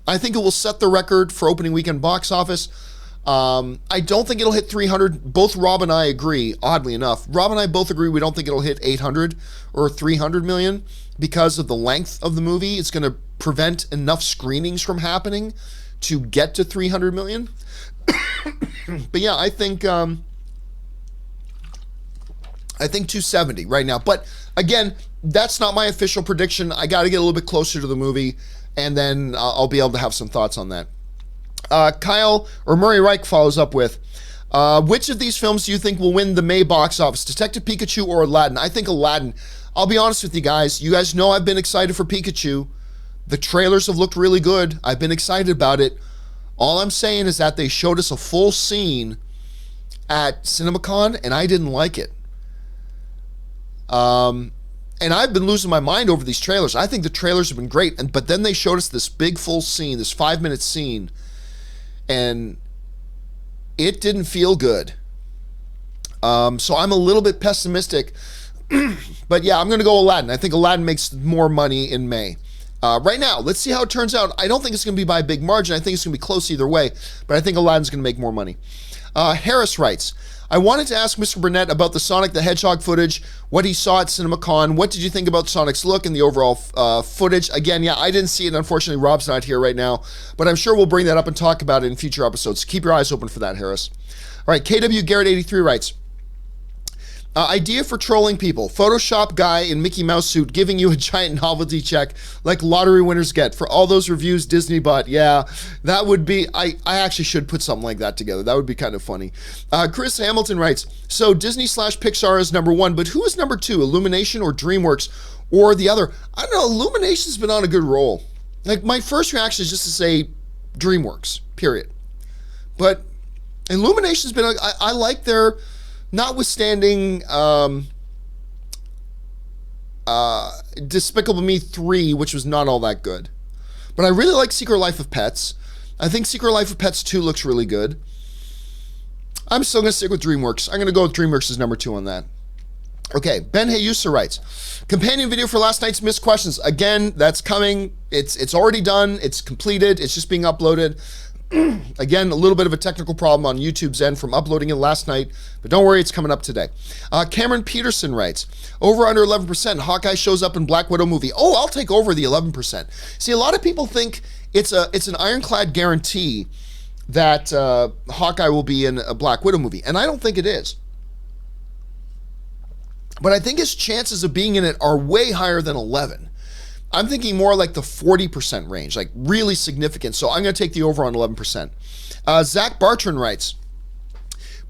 I think it will set the record for opening weekend box office. I don't think it'll hit 300. Both Rob and I agree, oddly enough. Rob and I both agree we don't think it'll hit 800 or 300 million because of the length of the movie. It's going to prevent enough screenings from happening to get to 300 million. But yeah, I think 270 right now. But again, that's not my official prediction. I got to get a little bit closer to the movie, and then I'll be able to have some thoughts on that. Kyle or Murray Reich follows up with, which of these films do you think will win the May box office? Detective Pikachu or Aladdin? I think Aladdin. I'll be honest with you guys. You guys know I've been excited for Pikachu. The trailers have looked really good. I've been excited about it. All I'm saying is that they showed us a full scene at CinemaCon, and I didn't like it. And I've been losing my mind over these trailers. I think the trailers have been great, but then they showed us this big full scene, this 5-minute scene, and it didn't feel good. So I'm a little bit pessimistic. But yeah, I'm going to go Aladdin. I think Aladdin makes more money in May. Right now, let's see how it turns out. I don't think it's going to be by a big margin. I think it's going to be close either way, but I think Aladdin's going to make more money. Harris writes, I wanted to ask Mr. Burnett about the Sonic the Hedgehog footage, what he saw at CinemaCon. What did you think about Sonic's look and the overall footage? Again, yeah, I didn't see it. Unfortunately, Rob's not here right now, but I'm sure we'll bring that up and talk about it in future episodes. Keep your eyes open for that, Harris. All right, KW Garrett 83 writes, Idea for trolling people. Photoshop guy in Mickey Mouse suit giving you a giant novelty check like lottery winners get. For all those reviews Disney bought. Yeah, that would be, I actually should put something like that together. That would be kind of funny. Chris Hamilton writes, so Disney/Pixar is number one, but who is number two? Illumination or DreamWorks or the other? I don't know. Illumination's been on a good roll. Like, my first reaction is just to say DreamWorks, period. But Illumination's been, I like their, notwithstanding Despicable Me 3, which was not all that good. But I really like Secret Life of Pets. I think Secret Life of Pets 2 looks really good. I'm still going to stick with DreamWorks. I'm going to go with DreamWorks as number 2 on that. Okay, Ben Hayusa writes, companion video for last night's missed questions. Again, that's coming. It's already done. It's completed. It's just being uploaded. Again, a little bit of a technical problem on YouTube's end from uploading it last night, but don't worry, it's coming up today. Cameron Peterson writes, over under 11%, Hawkeye shows up in Black Widow movie. Oh, I'll take over the 11%. See, a lot of people think it's an ironclad guarantee that Hawkeye will be in a Black Widow movie, and I don't think it is. But I think his chances of being in it are way higher than 11. I'm thinking more like the 40% range, like really significant. So I'm going to take the over on 11%. Zach Bartran writes,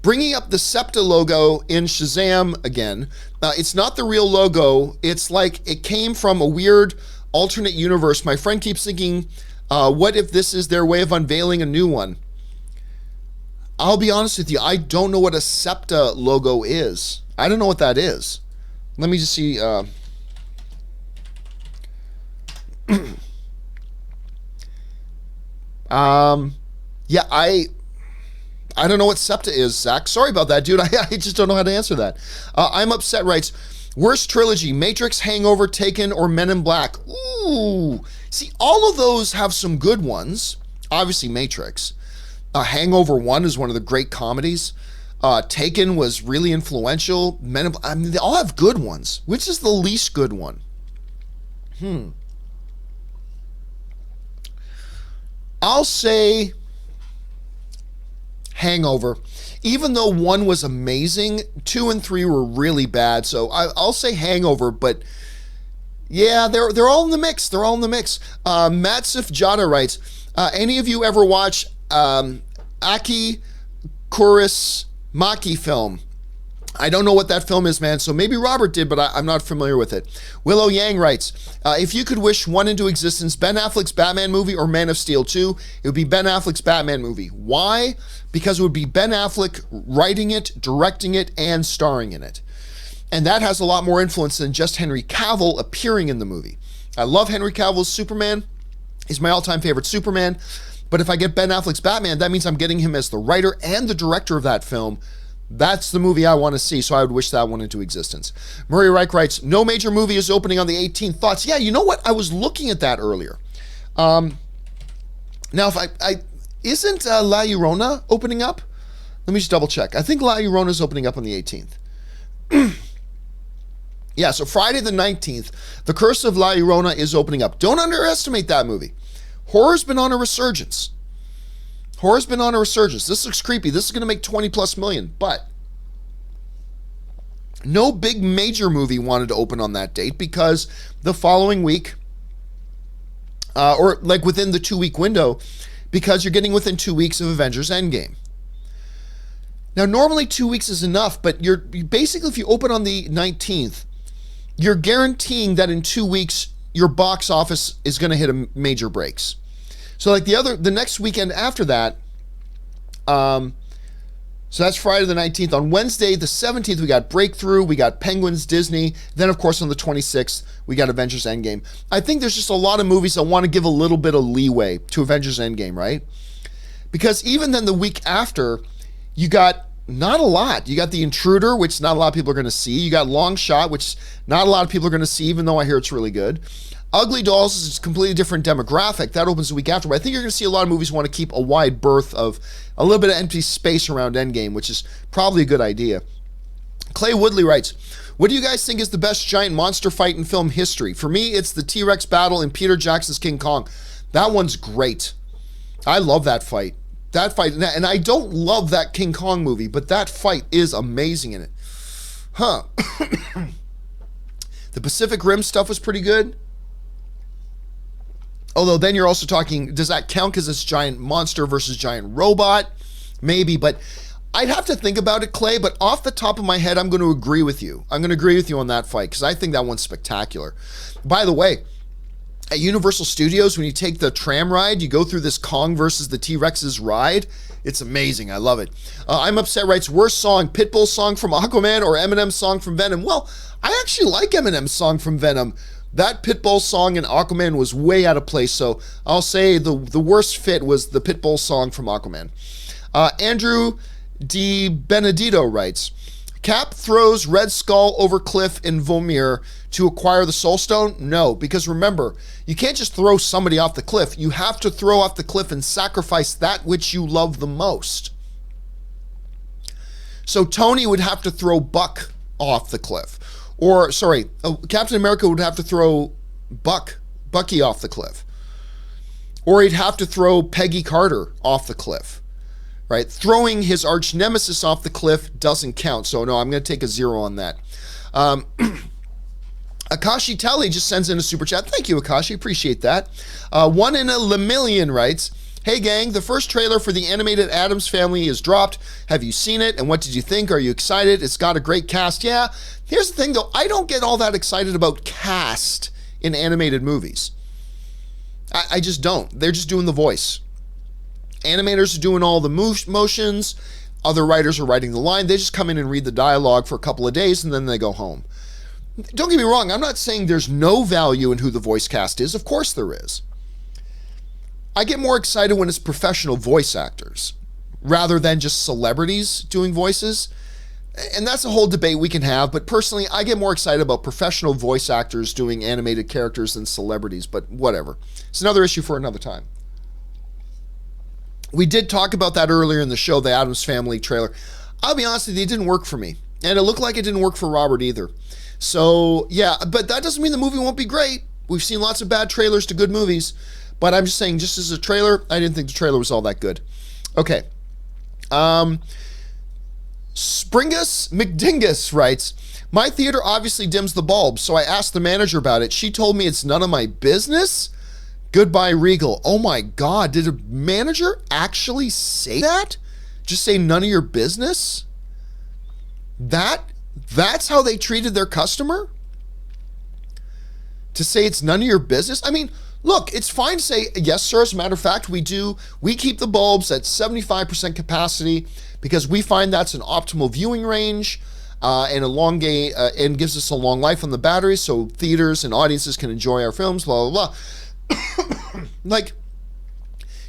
bringing up the SEPTA logo in Shazam again. It's not the real logo. It's like it came from a weird alternate universe. My friend keeps thinking, what if this is their way of unveiling a new one? I'll be honest with you. I don't know what a SEPTA logo is. I don't know what that is. Let me just see. Yeah, I don't know what SEPTA is, Zach. Sorry about that, dude. I just don't know how to answer that. I'm Upset writes, worst trilogy, Matrix, Hangover, Taken, or Men in Black. Ooh. See, all of those have some good ones. Obviously, Matrix. Hangover 1 is one of the great comedies. Taken was really influential. Men in Black, I mean, they all have good ones. Which is the least good one? I'll say Hangover. Even though 1 was amazing, 2 and 3 were really bad. So I'll say Hangover, but yeah, they're all in the mix. They're all in the mix. Matsif Jada writes, any of you ever watch Aki Kaurismäki film? I don't know what that film is, man, so maybe Robert did, but I'm not familiar with it. Willow Yang writes, if you could wish one into existence, Ben Affleck's Batman movie or Man of Steel 2, it would be Ben Affleck's Batman movie. Why? Because it would be Ben Affleck writing it, directing it, and starring in it. And that has a lot more influence than just Henry Cavill appearing in the movie. I love Henry Cavill's Superman. He's my all-time favorite Superman. But if I get Ben Affleck's Batman, that means I'm getting him as the writer and the director of that film. That's the movie I want to see, so I would wish that one into existence. Murray Reich writes, no major movie is opening on the 18th. Thoughts? Yeah, you know what? I was looking at that earlier. Now, if I isn't La Llorona opening up? Let me just double check. I think La Llorona is opening up on the 18th. Yeah, so Friday the 19th, The Curse of La Llorona is opening up. Don't underestimate that movie. Horror's been on a resurgence. Horror's been on a resurgence. This looks creepy. This is going to make 20 plus million, but no big major movie wanted to open on that date because the following week, or like within the 2-week window, because you're getting within 2 weeks of Avengers Endgame. Now, normally 2 weeks is enough, but you're basically, if you open on the 19th, you're guaranteeing that in 2 weeks, your box office is going to hit a major breaks. So like the next weekend after that, so that's Friday the 19th. On Wednesday the 17th, we got Breakthrough, we got Penguins, Disney. Then, of course, on the 26th, we got Avengers Endgame. I think there's just a lot of movies that want to give a little bit of leeway to Avengers Endgame, right? Because even then the week after, you got not a lot. You got The Intruder, which not a lot of people are going to see. You got Long Shot, which not a lot of people are going to see, even though I hear it's really good. Ugly Dolls is a completely different demographic. That opens the week after. But I think you're going to see a lot of movies want to keep a wide berth of a little bit of empty space around Endgame, which is probably a good idea. Clay Woodley writes, what do you guys think is the best giant monster fight in film history? For me, it's the T-Rex battle in Peter Jackson's King Kong. That one's great. I love that fight. That fight, and I don't love that King Kong movie, but that fight is amazing in it. Huh. The Pacific Rim stuff was pretty good. Although then you're also talking, does that count because it's giant monster versus giant robot? Maybe, but I'd have to think about it, Clay, but off the top of my head, I'm going to agree with you. I'm going to agree with you on that fight because I think that one's spectacular. By the way, at Universal Studios, when you take the tram ride, you go through this Kong versus the T-Rex's ride. It's amazing. I love it. I'm Upset writes, worst song, Pitbull's song from Aquaman or Eminem's song from Venom? Well, I actually like Eminem's song from Venom. That Pitbull song in Aquaman was way out of place, so I'll say the worst fit was the Pitbull song from Aquaman. Andrew Di Benedito writes, Cap throws Red Skull over cliff in Vormir to acquire the Soul Stone? No, because remember, you can't just throw somebody off the cliff. You have to throw off the cliff and sacrifice that which you love the most. So Tony would have to throw Buck off the cliff. Or, sorry, Captain America would have to throw Bucky off the cliff. Or he'd have to throw Peggy Carter off the cliff. Right? Throwing his arch nemesis off the cliff doesn't count. So no, I'm going to take a 0 on that. Akashi Telly just sends in a super chat. Thank you, Akashi. Appreciate that. One in a Lemillion writes, hey gang, the first trailer for the animated Addams Family is dropped. Have you seen it? And what did you think? Are you excited? It's got a great cast. Yeah. Here's the thing though. I don't get all that excited about cast in animated movies. I just don't. They're just doing the voice. Animators are doing all the motions. Other writers are writing the line. They just come in and read the dialogue for a couple of days and then they go home. Don't get me wrong. I'm not saying there's no value in who the voice cast is. Of course there is. I get more excited when it's professional voice actors rather than just celebrities doing voices. And that's a whole debate we can have. But personally, I get more excited about professional voice actors doing animated characters than celebrities. But whatever. It's another issue for another time. We did talk about that earlier in the show, the Addams Family trailer. I'll be honest with you, it didn't work for me. And it looked like it didn't work for Robert either. So, yeah, but that doesn't mean the movie won't be great. We've seen lots of bad trailers to good movies. But I'm just saying, just as a trailer, I didn't think the trailer was all that good. Okay. Springus McDingus writes, my theater obviously dims the bulbs, so I asked the manager about it. She told me it's none of my business. Goodbye, Regal. Oh my God, did a manager actually say that? Just say none of your business? That's how they treated their customer? To say it's none of your business? I mean, look, it's fine to say, yes, sir, as a matter of fact, we keep the bulbs at 75% capacity because we find that's an optimal viewing range and gives us a long life on the battery so theaters and audiences can enjoy our films, blah, blah, blah. Like,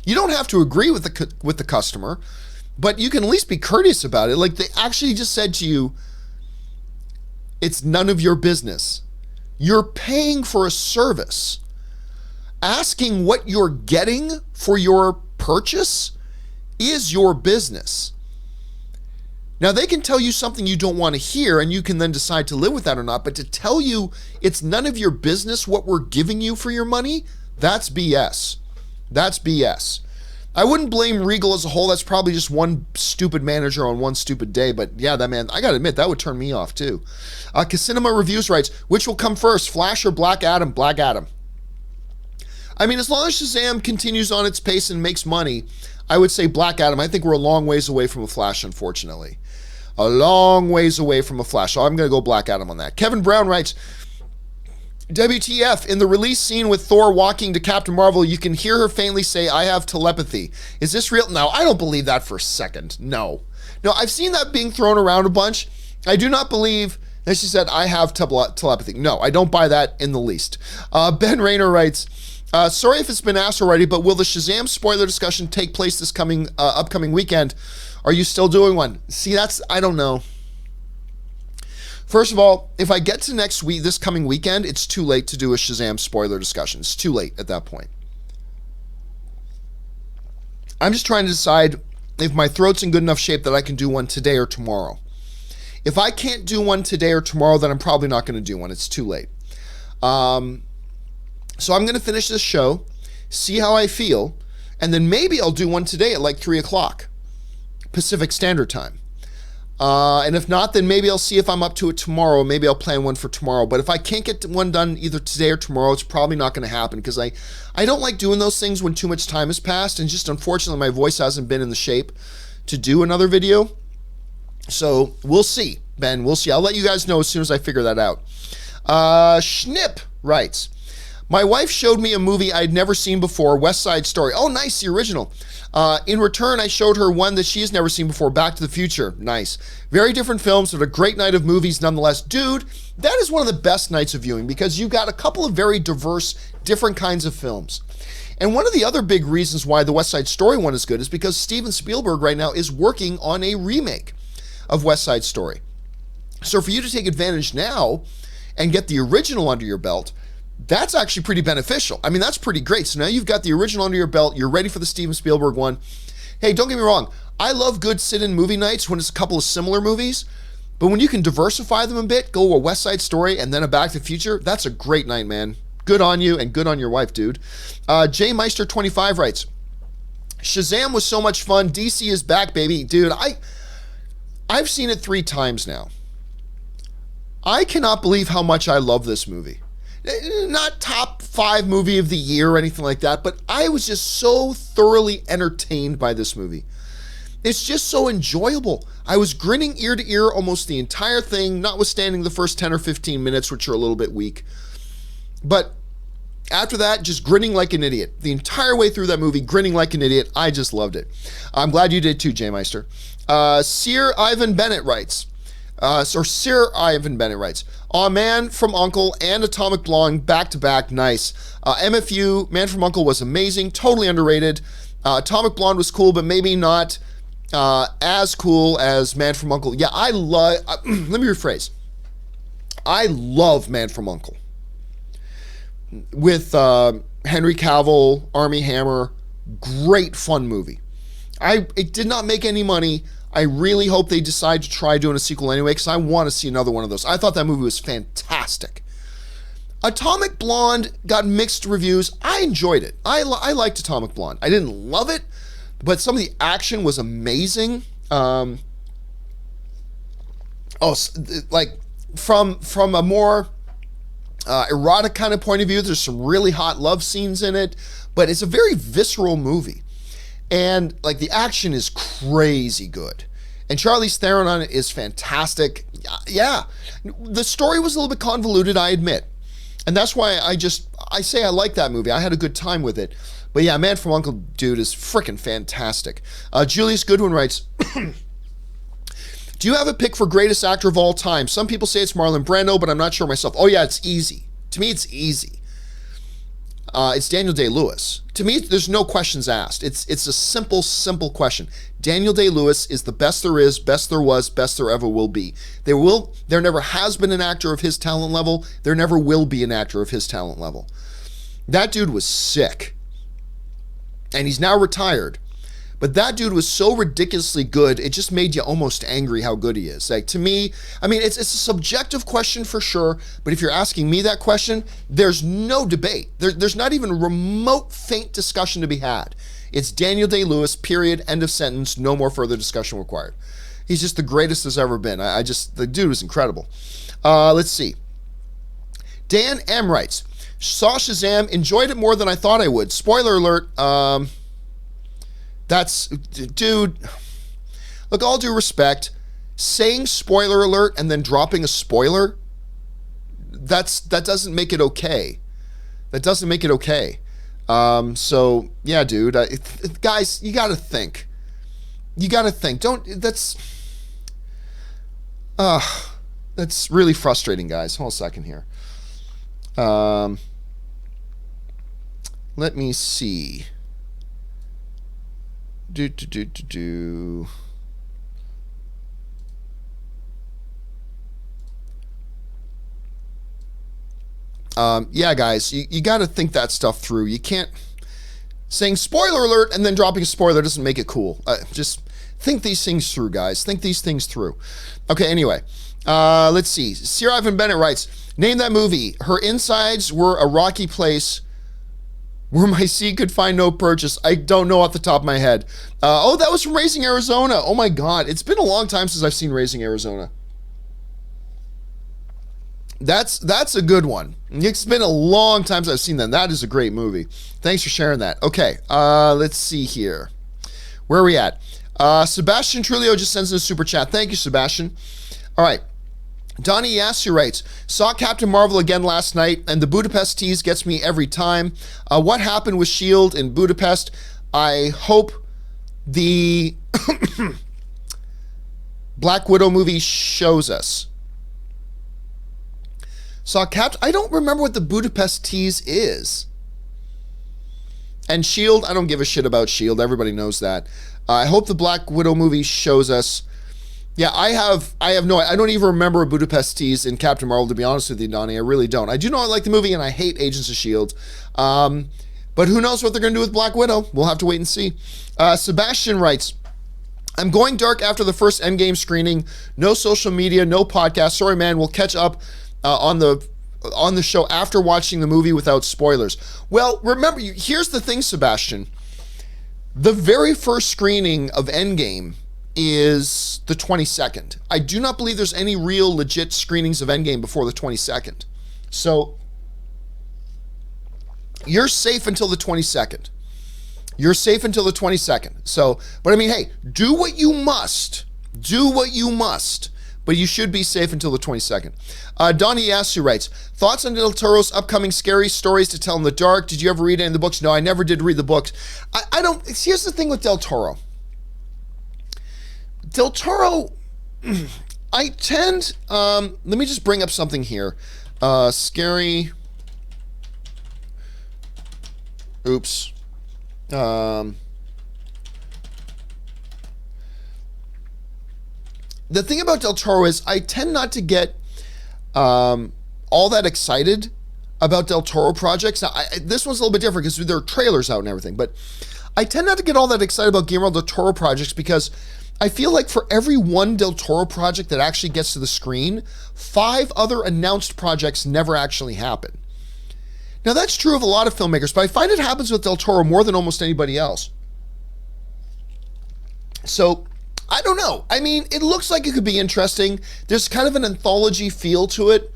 you don't have to agree with the customer, but you can at least be courteous about it. Like, they actually just said to you, it's none of your business. You're paying for a service. Asking what you're getting for your purchase is your business. Now, they can tell you something you don't want to hear, and you can then decide to live with that or not, but to tell you it's none of your business what we're giving you for your money, that's BS. That's BS. I wouldn't blame Regal as a whole. That's probably just one stupid manager on one stupid day, but yeah, that man, I gotta admit, that would turn me off too. Casinema Reviews writes, which will come first, Flash or Black Adam? Black Adam. I mean, as long as Shazam continues on its pace and makes money, I would say Black Adam. I think we're a long ways away from a Flash, unfortunately. A long ways away from a Flash. So I'm going to go Black Adam on that. Kevin Brown writes, WTF, in the release scene with Thor walking to Captain Marvel, you can hear her faintly say, I have telepathy. Is this real? No, I don't believe that for a second. No, I've seen that being thrown around a bunch. I do not believe that she said, I have telepathy. No, I don't buy that in the least. Ben Rayner writes, sorry if it's been asked already, but will the Shazam spoiler discussion take place this upcoming weekend? Are you still doing one? See, I don't know. First of all, if I get to this coming weekend, it's too late to do a Shazam spoiler discussion. It's too late at that point. I'm just trying to decide if my throat's in good enough shape that I can do one today or tomorrow. If I can't do one today or tomorrow, then I'm probably not going to do one. It's too late. So I'm going to finish this show, see how I feel, and then maybe I'll do one today at like 3 o'clock Pacific Standard Time. And if not, then maybe I'll see if I'm up to it tomorrow. Maybe I'll plan one for tomorrow. But if I can't get one done either today or tomorrow, it's probably not going to happen because I don't like doing those things when too much time has passed. And just unfortunately, my voice hasn't been in the shape to do another video. So we'll see, Ben. We'll see. I'll let you guys know as soon as I figure that out. Schnip writes, my wife showed me a movie I'd never seen before, West Side Story. Oh, nice, the original. In return, I showed her one that she's never seen before, Back to the Future. Nice. Very different films, but a great night of movies nonetheless. Dude, that is one of the best nights of viewing because you got a couple of very diverse, different kinds of films. And one of the other big reasons why the West Side Story one is good is because Steven Spielberg right now is working on a remake of West Side Story. So for you to take advantage now and get the original under your belt, that's actually pretty beneficial. I mean, that's pretty great. So now you've got the original under your belt. You're ready for the Steven Spielberg one. Hey, don't get me wrong. I love good sit-in movie nights when it's a couple of similar movies. But when you can diversify them a bit, go a West Side Story and then a Back to the Future, that's a great night, man. Good on you and good on your wife, dude. Jay Meister25 writes, Shazam was so much fun. DC is back, baby. Dude, I've seen it 3 times now. I cannot believe how much I love this movie. Not top 5 movie of the year or anything like that, but I was just so thoroughly entertained by this movie. It's just so enjoyable. I was grinning ear to ear almost the entire thing, notwithstanding the first 10 or 15 minutes, which are a little bit weak. But after that, just grinning like an idiot. The entire way through that movie, grinning like an idiot. I just loved it. I'm glad you did too, Jay Meister. Sir Ivan Bennett writes, Aw, Man from U.N.C.L.E. and Atomic Blonde back to back, nice. MFU, Man from U.N.C.L.E. was amazing, totally underrated. Atomic Blonde was cool, but maybe not as cool as Man from U.N.C.L.E. Yeah, let me rephrase. I love Man from U.N.C.L.E. With Henry Cavill, Armie Hammer, great fun movie. It did not make any money. I really hope they decide to try doing a sequel anyway, because I want to see another one of those. I thought that movie was fantastic. Atomic Blonde got mixed reviews. I enjoyed it. I liked Atomic Blonde. I didn't love it, but some of the action was amazing. Like from a more erotic kind of point of view, there's some really hot love scenes in it, but it's a very visceral movie. And like the action is crazy good. And Charlize Theron on it is fantastic. Yeah. The story was a little bit convoluted, I admit. And that's why I say I like that movie. I had a good time with it. But yeah, Man from U.N.C.L.E. dude is freaking fantastic. Julius Goodwin writes, do you have a pick for greatest actor of all time? Some people say it's Marlon Brando, but I'm not sure myself. Oh yeah, it's easy. To me, it's easy. It's Daniel Day-Lewis. To me, there's no questions asked. It's a simple question. Daniel Day-Lewis is the best there is, best there was, best there ever will be. There never has been an actor of his talent level. There never will be an actor of his talent level. That dude was sick. And he's now retired. But that dude was so ridiculously good, it just made you almost angry how good he is. Like, to me, I mean, it's a subjective question for sure, but if you're asking me that question, there's no debate. There's not even a remote faint discussion to be had. It's Daniel Day-Lewis, period, end of sentence, no more further discussion required. He's just the greatest there's ever been. The dude was incredible. Let's see. Dan M. writes, saw Shazam, enjoyed it more than I thought I would. Spoiler alert, dude, look, all due respect, saying spoiler alert and then dropping a spoiler, that doesn't make it okay. That doesn't make it okay. So, yeah, dude, guys, you gotta think. You gotta think. That's really frustrating, guys. Hold a second here. Let me see. Yeah, guys, you got to think that stuff through. You can't saying spoiler alert and then dropping a spoiler doesn't make it cool. Just think these things through, guys. Think these things through. Okay, anyway, let's see. Sir Ivan Bennett writes, name that movie. Her insides were a rocky place. Where my seed could find no purchase. I don't know off the top of my head. Oh, that was from Raising Arizona. Oh my God. It's been a long time since I've seen Raising Arizona. That's a good one. It's been a long time since I've seen that. That is a great movie. Thanks for sharing that. Okay, let's see here. Where are we at? Sebastian Trulio just sends in a super chat. Thank you, Sebastian. All right. Donnie Yasu writes, saw Captain Marvel again last night, and the Budapest tease gets me every time. What happened with S.H.I.E.L.D. in Budapest? I hope the Black Widow movie shows us. Saw Captain... I don't remember what the Budapest tease is. And S.H.I.E.L.D., I don't give a shit about S.H.I.E.L.D. Everybody knows that. I hope the Black Widow movie shows us. Yeah, I don't even remember a Budapest tease in Captain Marvel, to be honest with you, Donnie. I really don't. I do know I like the movie, and I hate Agents of S.H.I.E.L.D. But who knows what they're going to do with Black Widow? We'll have to wait and see. Sebastian writes, I'm going dark after the first Endgame screening. No social media, no podcast. Sorry, man. We'll catch up on the show after watching the movie without spoilers. Well, remember, here's the thing, Sebastian. The very first screening of Endgame is the 22nd. I do not believe there's any real legit screenings of Endgame before the 22nd. So you're safe until the 22nd. You're safe until the 22nd. So, but I mean, hey, do what you must. Do what you must. But you should be safe until the 22nd. Donnie Yasu writes, thoughts on Del Toro's upcoming scary stories to tell in the dark? Did you ever read any of the books? No, I never did read the books. I don't, here's the thing with Del Toro. Del Toro, I tend, let me just bring up something here. Scary, oops. The thing about Del Toro is I tend not to get all that excited about Del Toro projects. Now, this one's a little bit different because there are trailers out and everything, but I tend not to get all that excited about Guillermo del Toro projects because I feel like for every one Del Toro project that actually gets to the screen, 5 other announced projects never actually happen. Now, that's true of a lot of filmmakers, but I find it happens with Del Toro more than almost anybody else. So, I don't know. I mean, it looks like it could be interesting. There's kind of an anthology feel to it.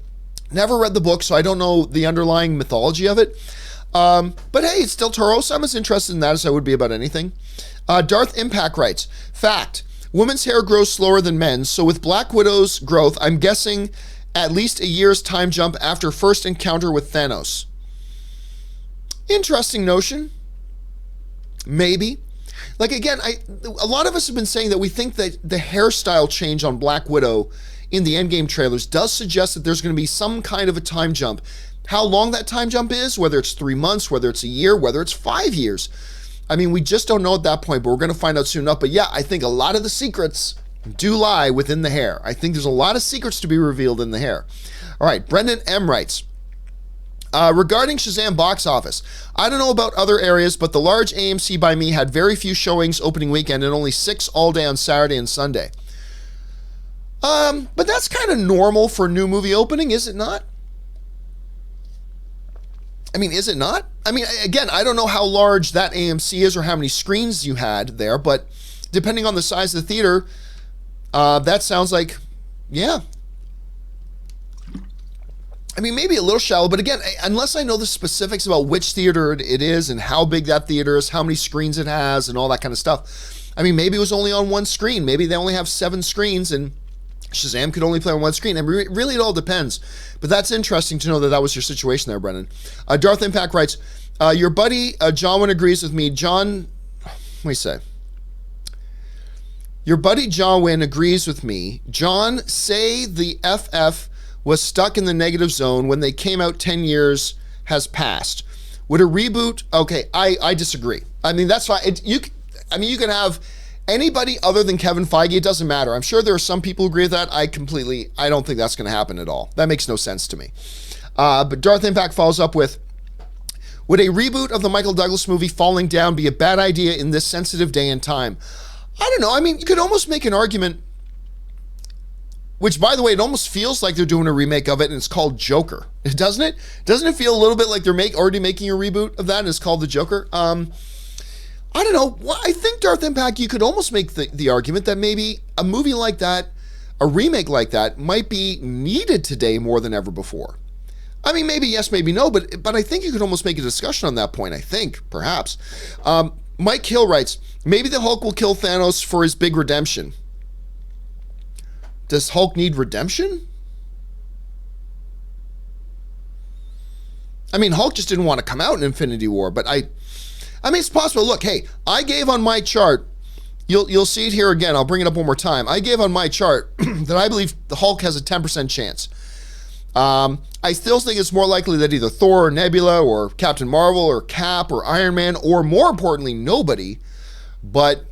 Never read the book, so I don't know the underlying mythology of it. But hey, it's Del Toro, so I'm as interested in that as I would be about anything. Darth Impact writes, fact, women's hair grows slower than men's, so with Black Widow's growth, I'm guessing at least a year's time jump after first encounter with Thanos. Interesting notion. Maybe. Like, again, a lot of us have been saying that we think that the hairstyle change on Black Widow in the Endgame trailers does suggest that there's going to be some kind of a time jump. How long that time jump is, whether it's 3 months, whether it's a year, whether it's 5 years. I mean, we just don't know at that point, but we're going to find out soon enough. But yeah, I think a lot of the secrets do lie within the hair. I think there's a lot of secrets to be revealed in the hair. All right, Brendan M. writes, regarding Shazam box office, I don't know about other areas, but the large AMC by me had very few showings opening weekend and only 6 all day on Saturday and Sunday. But that's kind of normal for a new movie opening, is it not? I mean, is it not? I mean, again, I don't know how large that AMC is or how many screens you had there, but depending on the size of the theater, that sounds like, yeah. I mean, maybe a little shallow, but again, unless I know the specifics about which theater it is and how big that theater is, how many screens it has and all that kind of stuff. I mean, maybe it was only on one screen. Maybe they only have 7 screens and Shazam could only play on one screen. And really, it all depends. But that's interesting to know that that was your situation there, Brennan. Darth Impact writes, your buddy John Wynn agrees with me. John, let me say. Your buddy John Wynn agrees with me. John, say the FF was stuck in the negative zone when they came out 10 years has passed. Would a reboot? Okay, I disagree. I mean, that's fine. You can have anybody other than Kevin Feige. It doesn't matter. I'm sure there are some people who agree with that. I don't think that's going to happen at all. That makes no sense to me. But Darth Impact follows up with, would a reboot of the Michael Douglas movie Falling Down be a bad idea in this sensitive day and time? I don't know. I mean, you could almost make an argument. which, by the way, it almost feels like they're doing a remake of it, and it's called Joker. Doesn't it? Doesn't it feel a little bit like they're already making a reboot of that, and it's called The Joker? I don't know. Well, I think, Darth Impact, you could almost make the argument that maybe a movie like that, a remake like that, might be needed today more than ever before. I mean, maybe yes, maybe no, but I think you could almost make a discussion on that point, I think, perhaps. Mike Hill writes, maybe the Hulk will kill Thanos for his big redemption. Does Hulk need redemption? I mean, Hulk just didn't want to come out in Infinity War, but I mean, it's possible. Look, hey, I gave on my chart, you'll see it here again, I'll bring it up one more time. I gave on my chart that I believe the Hulk has a 10% chance. I still think it's more likely that either Thor or Nebula or Captain Marvel or Cap or Iron Man, or more importantly, nobody. But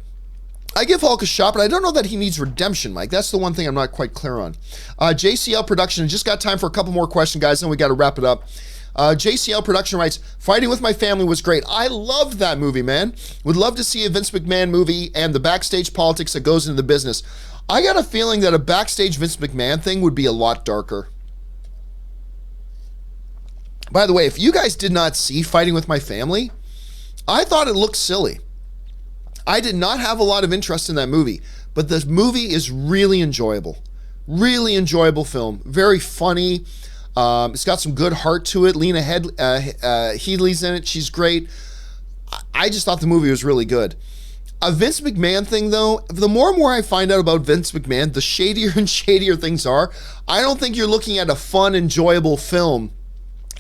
I give Hulk a shot, but I don't know that he needs redemption, Mike. That's the one thing I'm not quite clear on. JCL Production, just got time for a couple more questions, guys, then we got to wrap it up. JCL Production writes, Fighting with My Family was great. I loved that movie, man. Would love to see a Vince McMahon movie and the backstage politics that goes into the business. I got a feeling that a backstage Vince McMahon thing would be a lot darker. By the way, if you guys did not see Fighting with My Family, I thought it looked silly. I did not have a lot of interest in that movie, but the movie is really enjoyable. Really enjoyable film. Very funny. It's got some good heart to it. Lena Headey's in it. She's great. I just thought the movie was really good. A Vince McMahon thing, though, the more and more I find out about Vince McMahon, the shadier and shadier things are. I don't think you're looking at a fun, enjoyable film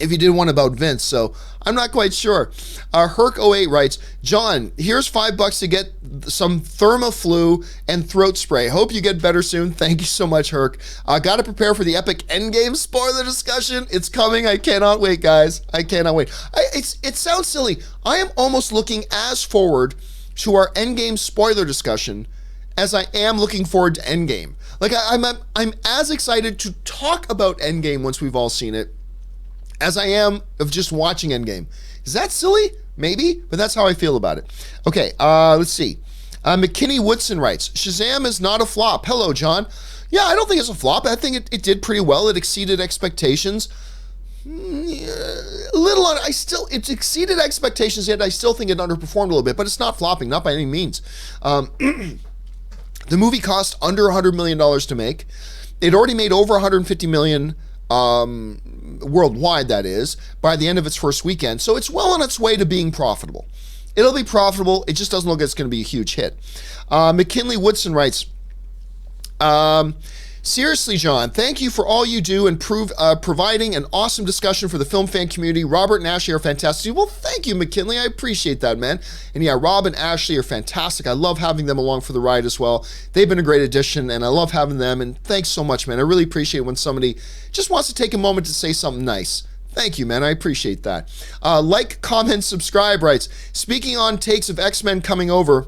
if you did one about Vince, so I'm not quite sure. Herc08 writes, John, here's $5 to get some Thermaflu and throat spray. Hope you get better soon. Thank you so much, Herc. Got to prepare for the epic Endgame spoiler discussion. It's coming. I cannot wait, guys. I cannot wait. It sounds silly. I am almost looking as forward to our Endgame spoiler discussion as I am looking forward to Endgame. Like, I'm as excited to talk about Endgame once we've all seen it as I am of just watching Endgame. Is that silly? Maybe, but that's how I feel about it. Okay, let's see. McKinney Woodson writes, Shazam is not a flop. Hello, John. Yeah, I don't think it's a flop. I think it did pretty well. It exceeded expectations. It exceeded expectations, yet I still think it underperformed a little bit, but it's not flopping, not by any means. The movie cost under $100 million to make. It already made over $150 million worldwide, that is, by the end of its first weekend. So it's well on its way to being profitable. It'll be profitable. It just doesn't look like it's going to be a huge hit. McKinley Woodson writes, seriously, John, thank you for all you do and providing an awesome discussion for the film fan community. Robert and Ashley are fantastic. Well, thank you, McKinley. I appreciate that, man. And yeah, Rob and Ashley are fantastic. I love having them along for the ride as well. They've been a great addition, and I love having them. And thanks so much, man. I really appreciate when somebody just wants to take a moment to say something nice. Thank you, man. I appreciate that. Like, comment, subscribe writes, speaking on takes of X-Men coming over,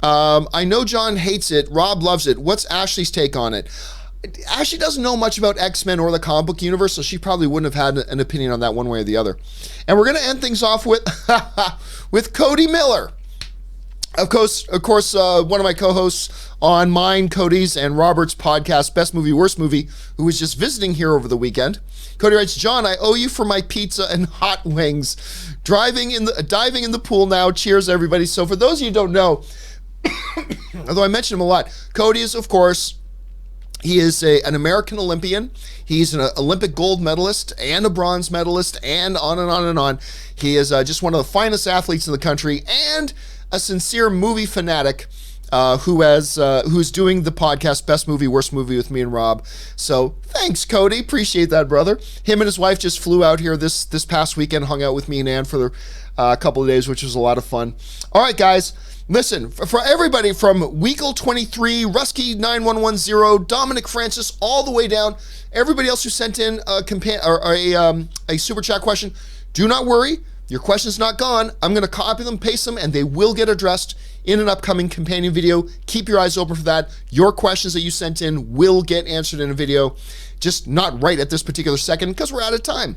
I know John hates it. Rob loves it. What's Ashley's take on it? Ashley doesn't know much about X-Men or the comic book universe, so she probably wouldn't have had an opinion on that one way or the other. And we're going to end things off with with Cody Miller. Of course, one of my co-hosts on mine, Cody's, and Robert's podcast, Best Movie, Worst Movie, who was just visiting here over the weekend. Cody writes, John, I owe you for my pizza and hot wings. Diving in the pool now. Cheers, everybody. So for those of you who don't know, although I mention him a lot, Cody is, of course, he is an American Olympian. He's an Olympic gold medalist and a bronze medalist, and on and on and on. He is just one of the finest athletes in the country and a sincere movie fanatic who's doing the podcast Best Movie, Worst Movie with me and Rob. So thanks, Cody. Appreciate that, brother. Him and his wife just flew out here this past weekend, hung out with me and Ann for a couple of days, which was a lot of fun. All right, guys. Listen, for everybody from Weekle23, Rusky9110, Dominic Francis, all the way down, everybody else who sent in a super chat question, do not worry. Your question's not gone. I'm going to copy them, paste them, and they will get addressed in an upcoming companion video. Keep your eyes open for that. Your questions that you sent in will get answered in a video, just not right at this particular second because we're out of time.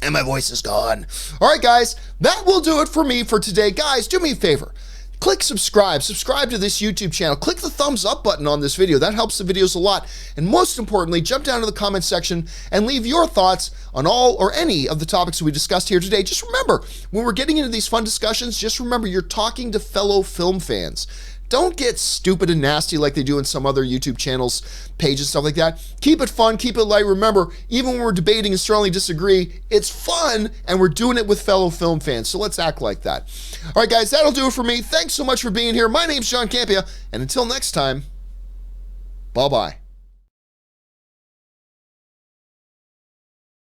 And my voice is gone. All right, guys, that will do it for me for today. Guys, do me a favor. click subscribe. Subscribe to this YouTube channel. Click the thumbs up button on this video. That helps the videos a lot. And most importantly, jump down to the comment section and leave your thoughts on all or any of the topics we discussed here today. Just remember, when we're getting into these fun discussions, just remember you're talking to fellow film fans. Don't get stupid and nasty like they do in some other YouTube channels, pages, stuff like that. Keep it fun, keep it light. Remember, even when we're debating and strongly disagree, it's fun, and we're doing it with fellow film fans, so let's act like that. All right, guys, that'll do it for me. Thanks so much for being here. My name's John Campea, and until next time, bye-bye.